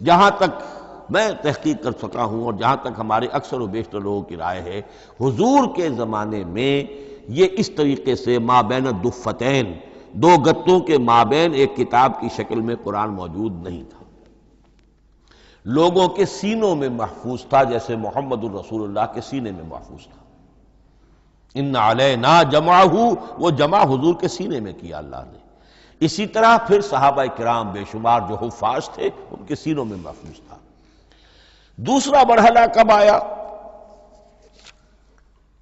جہاں تک میں تحقیق کر سکا ہوں اور جہاں تک ہمارے اکثر و بیشتر لوگوں کی رائے ہے، حضور کے زمانے میں یہ اس طریقے سے ما بین الدفتین، 2 گتوں کے مابین ایک کتاب کی شکل میں قرآن موجود نہیں تھا۔ لوگوں کے سینوں میں محفوظ تھا، جیسے محمد الرسول اللہ کے سینے میں محفوظ تھا۔ ان علینا جمعہ، وہ جمع حضور کے سینے میں کیا اللہ نے۔ اسی طرح پھر صحابہ کرام بے شمار جو حفاظ تھے ان کے سینوں میں محفوظ تھا۔ دوسرا مرحلہ کب آیا؟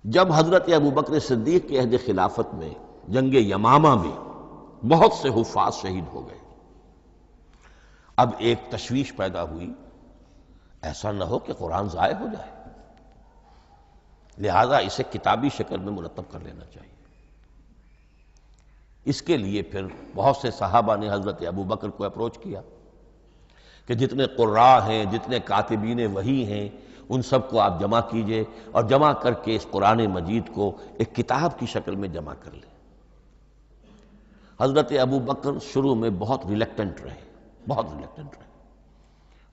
جب حضرت ابوبکر صدیق کے عہد خلافت میں جنگ یمامہ میں بہت سے حفاظ شہید ہو گئے۔ اب ایک تشویش پیدا ہوئی، ایسا نہ ہو کہ قرآن ضائع ہو جائے، لہذا اسے کتابی شکل میں مرتب کر لینا چاہیے۔ اس کے لیے پھر بہت سے صحابہ نے حضرت ابوبکر کو اپروچ کیا کہ جتنے قراء ہیں، جتنے کاتبین وحی ہیں، ان سب کو آپ جمع کیجئے اور جمع کر کے اس قرآن مجید کو ایک کتاب کی شکل میں جمع کر لیں۔ حضرت ابوبکر شروع میں بہت ریلیکٹنٹ رہے، بہت ریلیکٹنٹ رہے۔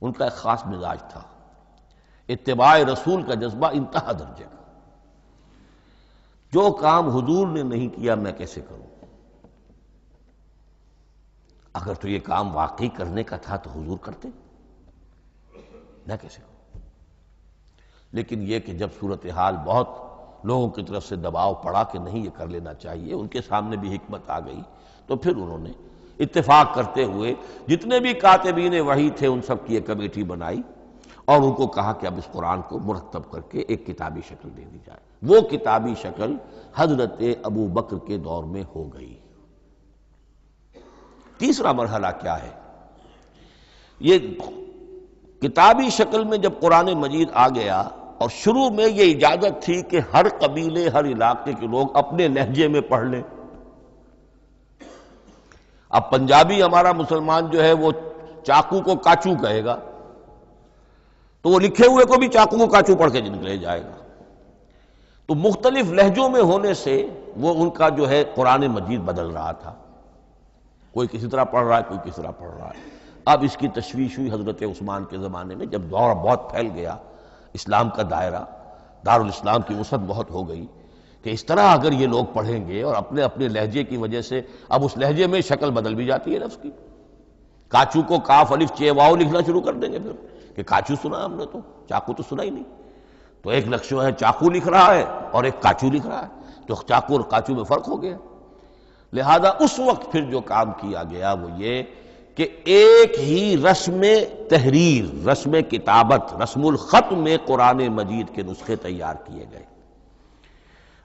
ان کا ایک خاص مزاج تھا، اتباع رسول کا جذبہ انتہا درجے کا۔ جو کام حضور نے نہیں کیا میں کیسے کروں؟ اگر تو یہ کام واقعی کرنے کا تھا تو حضور کرتے، میں کیسے کروں؟ لیکن یہ کہ جب صورتحال بہت لوگوں کی طرف سے دباؤ پڑا کہ نہیں یہ کر لینا چاہیے، ان کے سامنے بھی حکمت آ گئی، تو پھر انہوں نے اتفاق کرتے ہوئے جتنے بھی کاتبین وحی تھے ان سب کی ایک کمیٹی بنائی اور ان کو کہا کہ اب اس قرآن کو مرتب کر کے ایک کتابی شکل دے دی جائے۔ وہ کتابی شکل حضرت ابوبکر کے دور میں ہو گئی۔ تیسرا مرحلہ کیا ہے؟ یہ کتابی شکل میں جب قرآن مجید آ گیا اور شروع میں یہ اجازت تھی کہ ہر قبیلے، ہر علاقے کے لوگ اپنے لہجے میں پڑھ لیں۔ اب پنجابی ہمارا مسلمان جو ہے وہ چاقو کو کاچو کہے گا تو وہ لکھے ہوئے کو بھی چاقو کو کاچو پڑھ کے نکلے جائے گا۔ تو مختلف لہجوں میں ہونے سے وہ ان کا جو ہے قرآن مجید بدل رہا تھا، کوئی کسی طرح پڑھ رہا ہے، کوئی کسی طرح پڑھ رہا ہے۔ اب اس کی تشویش ہوئی حضرت عثمان کے زمانے میں، جب دور بہت پھیل گیا، اسلام کا دائرہ، دارالاسلام کی وسعت بہت ہو گئی کہ اس طرح اگر یہ لوگ پڑھیں گے اور اپنے اپنے لہجے کی وجہ سے اب اس لہجے میں شکل بدل بھی جاتی ہے لفظ کی۔ کاچو کو کاف الف چے واو لکھنا شروع کر دیں گے پھر کہ کاچو سنا ہم نے، تو چاقو تو سنا ہی نہیں۔ تو ایک لفظ ہے چاقو لکھ رہا ہے اور ایک کاچو لکھ رہا ہے، تو چاقو اور کاچو میں فرق ہو گیا۔ لہذا اس وقت پھر جو کام کیا گیا وہ یہ کہ ایک ہی رسم تحریر، رسم کتابت، رسم الخط میں قرآن مجید کے نسخے تیار کیے گئے۔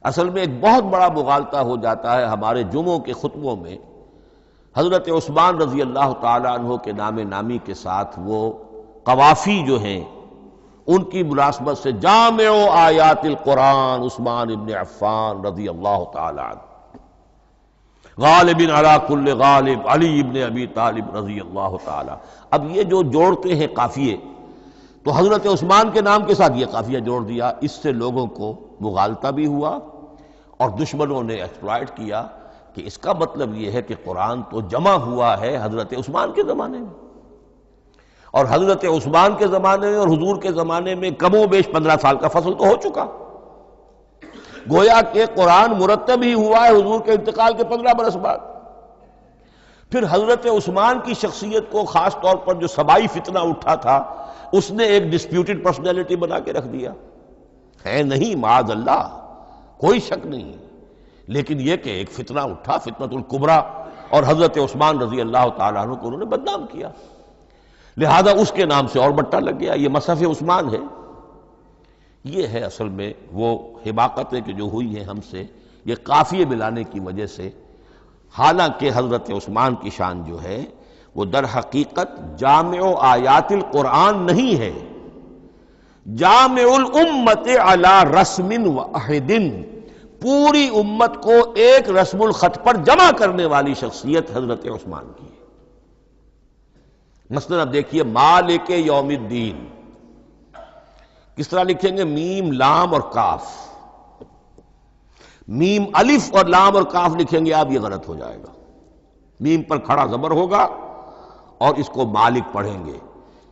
اصل میں ایک بہت بڑا مغالطہ ہو جاتا ہے ہمارے جمعوں کے خطبوں میں، حضرت عثمان رضی اللہ تعالیٰ عنہ کے نام نامی کے ساتھ وہ قوافی جو ہیں ان کی مناسبت سے جامع آیات القرآن عثمان ابن عفان رضی اللہ تعالیٰ عنہ، غالب علی کل غالب علی ابن ابی طالب رضی اللہ تعالیٰ۔ اب یہ جو جوڑتے ہیں قافیے، تو حضرت عثمان کے نام کے ساتھ یہ قافیہ جوڑ دیا، اس سے لوگوں کو مغالطہ بھی ہوا اور دشمنوں نے ایکسپلائٹ کیا کہ اس کا مطلب یہ ہے کہ قرآن تو جمع ہوا ہے حضرت عثمان کے زمانے میں، اور حضرت عثمان کے زمانے میں اور حضور کے زمانے میں کم و بیش 15 سال کا فصل تو ہو چکا، گویا کہ قرآن مرتب ہی ہوا ہے حضور کے انتقال کے 15 برس بعد۔ پھر حضرت عثمان کی شخصیت کو خاص طور پر جو سبائی فتنہ اٹھا تھا اس نے ایک ڈسپیوٹڈ پرسنالٹی بنا کے رکھ دیا ہے، نہیں معاذ اللہ، کوئی شک نہیں، لیکن یہ کہ ایک فتنہ اٹھا، فتنۃ الکبریٰ، اور حضرت عثمان رضی اللہ تعالیٰ عنہ کو انہوں نے بدنام کیا، لہذا اس کے نام سے اور بٹا لگ گیا، یہ مصحف عثمان ہے۔ یہ ہے اصل میں وہ حماقتیں کہ جو ہوئی ہیں ہم سے، یہ قافیے ملانے کی وجہ سے، حالانکہ حضرت عثمان کی شان جو ہے وہ در حقیقت جامع آیات القرآن نہیں ہے، جامع الامت علی رسم واحد، پوری امت کو ایک رسم الخط پر جمع کرنے والی شخصیت حضرت عثمان کی ہے۔ مثلا اب دیکھیے مالک یوم الدین کس طرح لکھیں گے؟ میم لام اور کاف، میم الف اور لام اور کاف لکھیں گے آپ، یہ غلط ہو جائے گا۔ میم پر کھڑا زبر ہوگا اور اس کو مالک پڑھیں گے،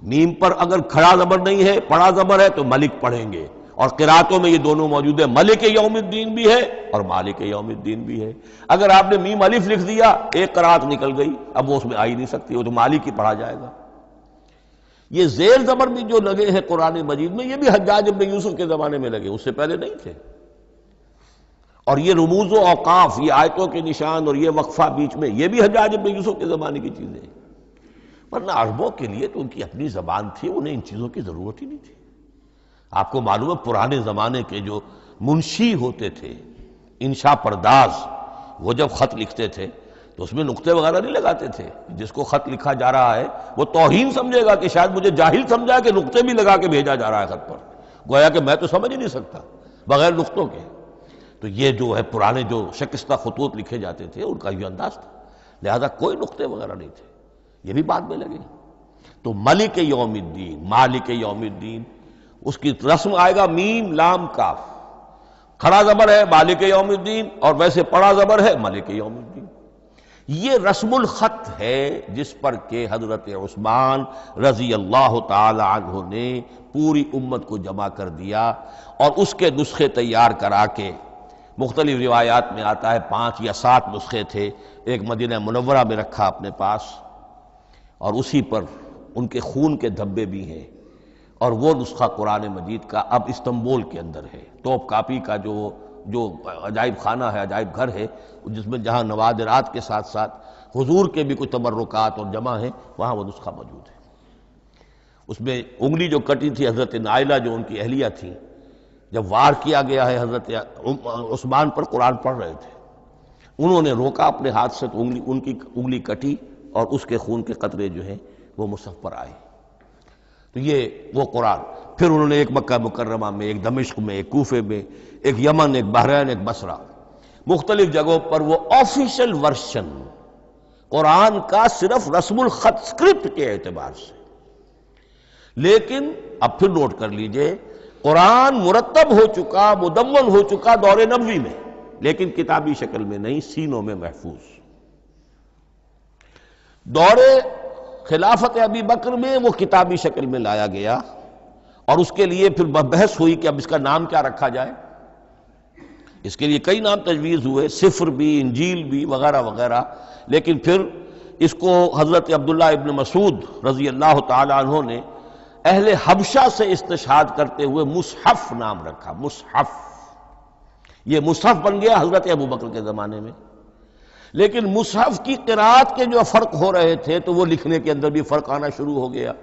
میم پر اگر کھڑا زبر نہیں ہے پڑا زبر ہے تو ملک پڑھیں گے، اور قراتوں میں یہ دونوں موجود ہے، ملک یوم الدین بھی ہے اور مالک یوم الدین بھی ہے۔ اگر آپ نے میم الف لکھ دیا ایک قرات نکل گئی، اب وہ اس میں آ ہی نہیں سکتی، وہ تو مالک ہی پڑھا جائے گا۔ یہ زیر زبر بھی جو لگے ہیں قرآن مجید میں، یہ بھی حجاج ابن یوسف کے زمانے میں لگے، اس سے پہلے نہیں تھے۔ اور یہ رموز و اوقاف، یہ آیتوں کے نشان اور یہ وقفہ بیچ میں، یہ بھی حجاج ابن یوسف کے زمانے کی چیزیں ہیں۔ ورنہ عربوں کے لیے تو ان کی اپنی زبان تھی، انہیں ان چیزوں کی ضرورت ہی نہیں تھی۔ آپ کو معلوم ہے پرانے زمانے کے جو منشی ہوتے تھے، انشاء پرداز، وہ جب خط لکھتے تھے تو اس میں نقطے وغیرہ نہیں لگاتے تھے۔ جس کو خط لکھا جا رہا ہے وہ توہین سمجھے گا کہ شاید مجھے جاہل سمجھا کہ نقطے بھی لگا کے بھیجا جا رہا ہے خط پر، گویا کہ میں تو سمجھ ہی نہیں سکتا بغیر نقطوں کے۔ تو یہ جو ہے پرانے جو شکستہ خطوط لکھے جاتے تھے ان کا یہ انداز تھا، لہذا کوئی نقطے وغیرہ نہیں تھے، یہ بھی بعد میں لگے۔ تو ملک یوم الدین، مالک یوم الدین، اس کی رسم آئے گا میم لام کاف، کھڑا زبر ہے مالک یوم الدین اور ویسے پڑا زبر ہے ملک یوم الدین۔ یہ رسم الخط ہے جس پر کہ حضرت عثمان رضی اللہ تعالی عنہ نے پوری امت کو جمع کر دیا، اور اس کے نسخے تیار کرا کے، مختلف روایات میں آتا ہے 5 یا 7 نسخے تھے، ایک مدینہ منورہ میں رکھا اپنے پاس، اور اسی پر ان کے خون کے دھبے بھی ہیں، اور وہ نسخہ قرآن مجید کا اب استنبول کے اندر ہے، ٹاپ کاپی کا جو عجائب خانہ ہے، عجائب گھر ہے، جس میں جہاں نوادرات کے ساتھ ساتھ حضور کے بھی کچھ تبرکات اور جمع ہیں، وہاں وہ نسخہ موجود ہے۔ اس میں انگلی جو کٹی تھی حضرت نائلہ جو ان کی اہلیہ تھیں، جب وار کیا گیا ہے حضرت عثمان پر، قرآن پڑھ رہے تھے، انہوں نے روکا اپنے ہاتھ سے تو ان کی انگلی کٹی اور اس کے خون کے قطرے جو ہیں وہ مصحف پر آئے۔ تو یہ وہ قرآن، پھر انہوں نے ایک مکہ مکرمہ میں، ایک دمشق میں، ایک کوفے میں، ایک یمن، ایک بحرین، ایک بصرہ، مختلف جگہوں پر وہ آفیشل ورشن قرآن کا صرف رسم الخط اسکرپٹ کے اعتبار سے۔ لیکن اب پھر نوٹ کر لیجئے، قرآن مرتب ہو چکا، مدون ہو چکا دور نبوی میں، لیکن کتابی شکل میں نہیں، سینوں میں محفوظ۔ دور خلافت ابی بکر میں وہ کتابی شکل میں لایا گیا، اور اس کے لیے پھر بحث ہوئی کہ اب اس کا نام کیا رکھا جائے۔ اس کے لیے کئی نام تجویز ہوئے، سفر بھی، انجیل بھی، وغیرہ وغیرہ، لیکن پھر اس کو حضرت عبداللہ ابن مسعود رضی اللہ تعالی عنہ نے اہل حبشہ سے استشہاد کرتے ہوئے مصحف نام رکھا، مصحف۔ یہ مصحف بن گیا حضرت ابو بکر کے زمانے میں، لیکن مصحف کی قرأت کے جو فرق ہو رہے تھے تو وہ لکھنے کے اندر بھی فرق آنا شروع ہو گیا۔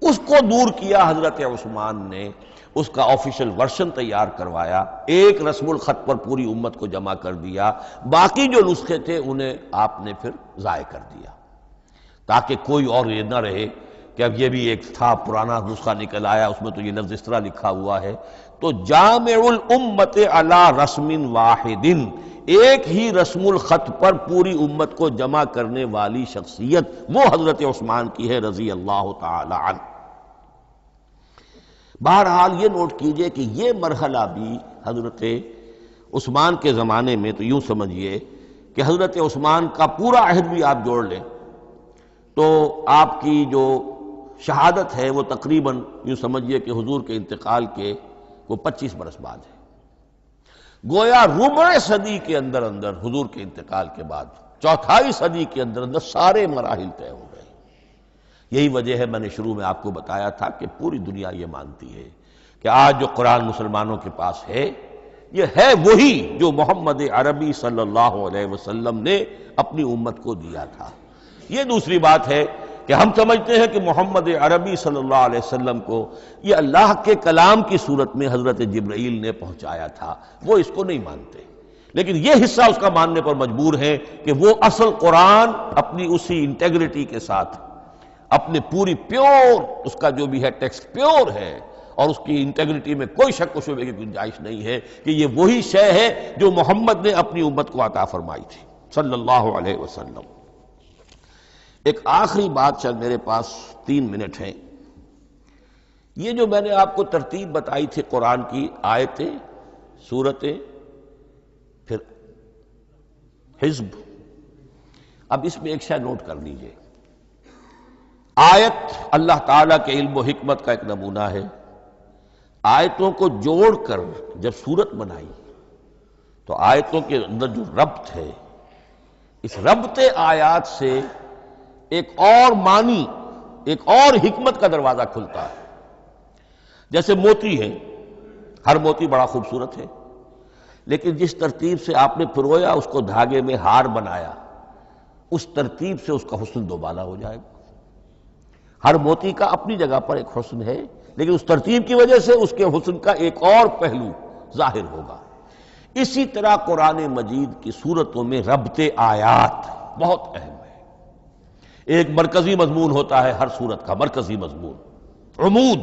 اس کو دور کیا حضرت عثمان نے، اس کا آفیشل ورشن تیار کروایا، ایک رسم الخط پر پوری امت کو جمع کر دیا، باقی جو نسخے تھے انہیں آپ نے پھر ضائع کر دیا، تاکہ کوئی اور یہ نہ رہے کہ اب یہ بھی ایک تھا پرانا نسخہ نکل آیا، اس میں تو یہ لفظ اس طرح لکھا ہوا ہے۔ تو جامع الامت علی رسم واحد، ایک ہی رسم الخط پر پوری امت کو جمع کرنے والی شخصیت وہ حضرت عثمان کی ہے رضی اللہ تعالی عنہ۔ بہرحال یہ نوٹ کیجئے کہ یہ مرحلہ بھی حضرت عثمان کے زمانے میں، تو یوں سمجھیے کہ حضرت عثمان کا پورا عہد بھی آپ جوڑ لیں تو آپ کی جو شہادت ہے وہ تقریباً یوں سمجھیے کہ حضور کے انتقال کے وہ 25 برس بعد ہے، گویا ربع صدی کے اندر اندر حضور کے انتقال کے بعد، چوتھائی صدی کے اندر اندر سارے مراحل طے ہو گئے۔ یہی وجہ ہے میں نے شروع میں آپ کو بتایا تھا کہ پوری دنیا یہ مانتی ہے کہ آج جو قرآن مسلمانوں کے پاس ہے یہ ہے وہی جو محمد عربی صلی اللہ علیہ وسلم نے اپنی امت کو دیا تھا۔ یہ دوسری بات ہے کہ ہم سمجھتے ہیں کہ محمد عربی صلی اللہ علیہ وسلم کو یہ اللہ کے کلام کی صورت میں حضرت جبرائیل نے پہنچایا تھا، وہ اس کو نہیں مانتے، لیکن یہ حصہ اس کا ماننے پر مجبور ہے کہ وہ اصل قرآن اپنی اسی انٹیگریٹی کے ساتھ، اپنے پوری پیور، اس کا جو بھی ہے ٹیکسٹ پیور ہے، اور اس کی انٹیگریٹی میں کوئی شک و شبہ کی گنجائش نہیں ہے کہ یہ وہی شے ہے جو محمد نے اپنی امت کو عطا فرمائی تھی صلی اللہ علیہ وسلم۔ ایک آخری بات، چل میرے پاس 3 منٹ ہیں، یہ جو میں نے آپ کو ترتیب بتائی تھی قرآن کی، آیتیں، سورتیں، پھر حزب، اب اس میں ایک شے نوٹ کر لیجئے۔ آیت اللہ تعالیٰ کے علم و حکمت کا ایک نمونہ ہے، آیتوں کو جوڑ کر جب سورت بنائی تو آیتوں کے اندر جو ربط ہے، اس ربط آیات سے ایک اور معنی ایک اور حکمت کا دروازہ کھلتا ہے۔ جیسے موتی ہے، ہر موتی بڑا خوبصورت ہے، لیکن جس ترتیب سے آپ نے پرویا، اس کو دھاگے میں ہار بنایا، اس ترتیب سے اس کا حسن دوبالا ہو جائے گا۔ ہر موتی کا اپنی جگہ پر ایک حسن ہے، لیکن اس ترتیب کی وجہ سے اس کے حسن کا ایک اور پہلو ظاہر ہوگا۔ اسی طرح قرآن مجید کی صورتوں میں ربط آیات بہت اہم ہے۔ ایک مرکزی مضمون ہوتا ہے ہر صورت کا، مرکزی مضمون، عمود،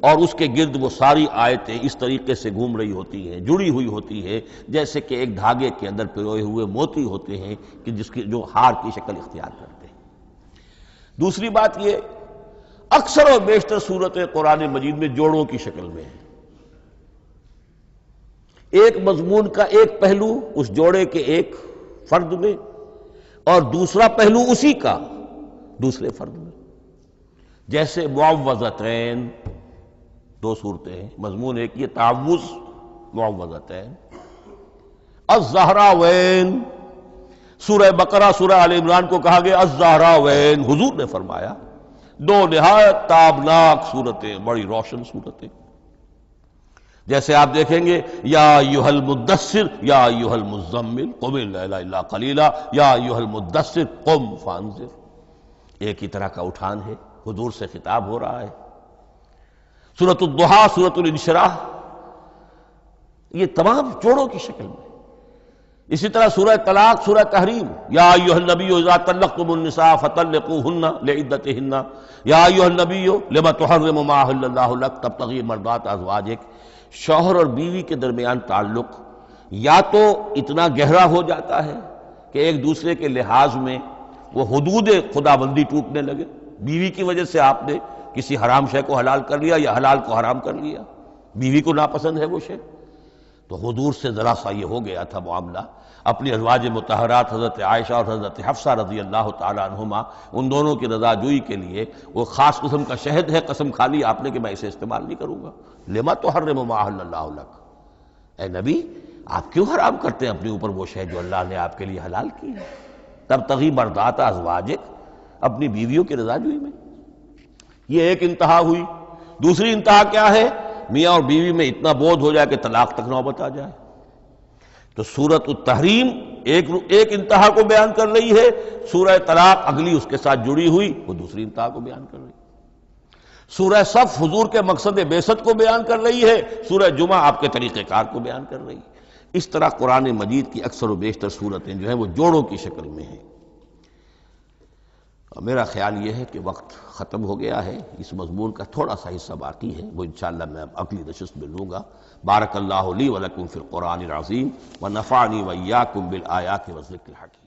اور اس کے گرد وہ ساری آیتیں اس طریقے سے گھوم رہی ہوتی ہیں، جڑی ہوئی ہوتی ہے، جیسے کہ ایک دھاگے کے اندر پروئے ہوئے موتی ہوتے ہیں کہ جس کی جو ہار کی شکل اختیار کرتے ہیں۔ دوسری بات یہ، اکثر اور بیشتر صورتیں قرآن مجید میں جوڑوں کی شکل میں ہیں۔ ایک مضمون کا ایک پہلو اس جوڑے کے ایک فرد میں، اور دوسرا پہلو اسی کا دوسرے فرد میں۔ جیسے معوذتین، دو صورتیں ہیں، مضمون ایک یہ تعوذ، معوذتین۔ الزہراوین، سورہ بقرہ سورہ آل عمران کو کہا گیا الزہراوین، حضور نے فرمایا دو نہایت تابناک صورتیں، بڑی روشن صورتیں۔ جیسے آپ دیکھیں گے یا ایھا المدثر یا ایھا المزمل قم اللیل الا قلیلا یا ایھا المدثر قم فانذر، ایک ہی طرح کا اٹھان ہے، حضور سے خطاب ہو رہا ہے۔ سورۃ الضحیٰ، سورۃ الانشراح، یہ تمام جوڑوں کی شکل میں۔ اسی طرح سورہ طلاق، سورہ تحریم، یا ایھا النبی اذا طلقتم النساء فطلقوہن لعدتہن یا ایھا النبی لم تحرم ما احل اللہ لک تبتغی مرضات ازواجک۔ شوہر اور بیوی کے درمیان تعلق یا تو اتنا گہرا ہو جاتا ہے کہ ایک دوسرے کے لحاظ میں وہ حدود خدا بندی ٹوٹنے لگے، بیوی کی وجہ سے آپ نے کسی حرام شے کو حلال کر لیا یا حلال کو حرام کر لیا، بیوی کو ناپسند ہے وہ شے، تو حضور سے ذرا سا یہ ہو گیا تھا معاملہ۔ اپنی ازواج مطہرات حضرت عائشہ اور حضرت حفصہ رضی اللہ تعالی عنہما، ان دونوں کی رضا جوئی کے لیے وہ خاص قسم کا شہد ہے، قسم کھا لی آپ نے کہ میں اسے استعمال نہیں کروں گا۔ لما تحرم ما احل اللہ لک، اے نبی آپ کیوں حرام کرتے ہیں اپنے اوپر وہ شے جو اللہ نے آپ کے لیے حلال کی ہے؟ تبتغی مرضات ازواجک، اپنی بیویوں کی رضا جوئی میں۔ یہ ایک انتہا ہوئی۔ دوسری انتہا کیا ہے؟ میاں اور بیوی میں اتنا بودھ ہو جائے کہ طلاق تک نوبت آ جائے۔ تو سورۃ التحریم ایک انتہا کو بیان کر رہی ہے، سورہ طلاق اگلی اس کے ساتھ جڑی ہوئی وہ دوسری انتہا کو بیان کر رہی ہے۔ سورہ صف حضور کے مقصد بعثت کو بیان کر رہی ہے، سورہ جمعہ آپ کے طریقہ کار کو بیان کر رہی ہے۔ اس طرح قرآن مجید کی اکثر و بیشتر صورتیں جو ہیں وہ جوڑوں کی شکل میں ہیں۔ میرا خیال یہ ہے کہ وقت ختم ہو گیا ہے، اس مضمون کا تھوڑا سا حصہ باقی ہے، وہ انشاءاللہ میں اگلی نشست میں لوں گا۔ بارک اللہ لی ولکم فی القرآن العظیم ونفعنی وإیاکم بالآیات والذکر الحکیم۔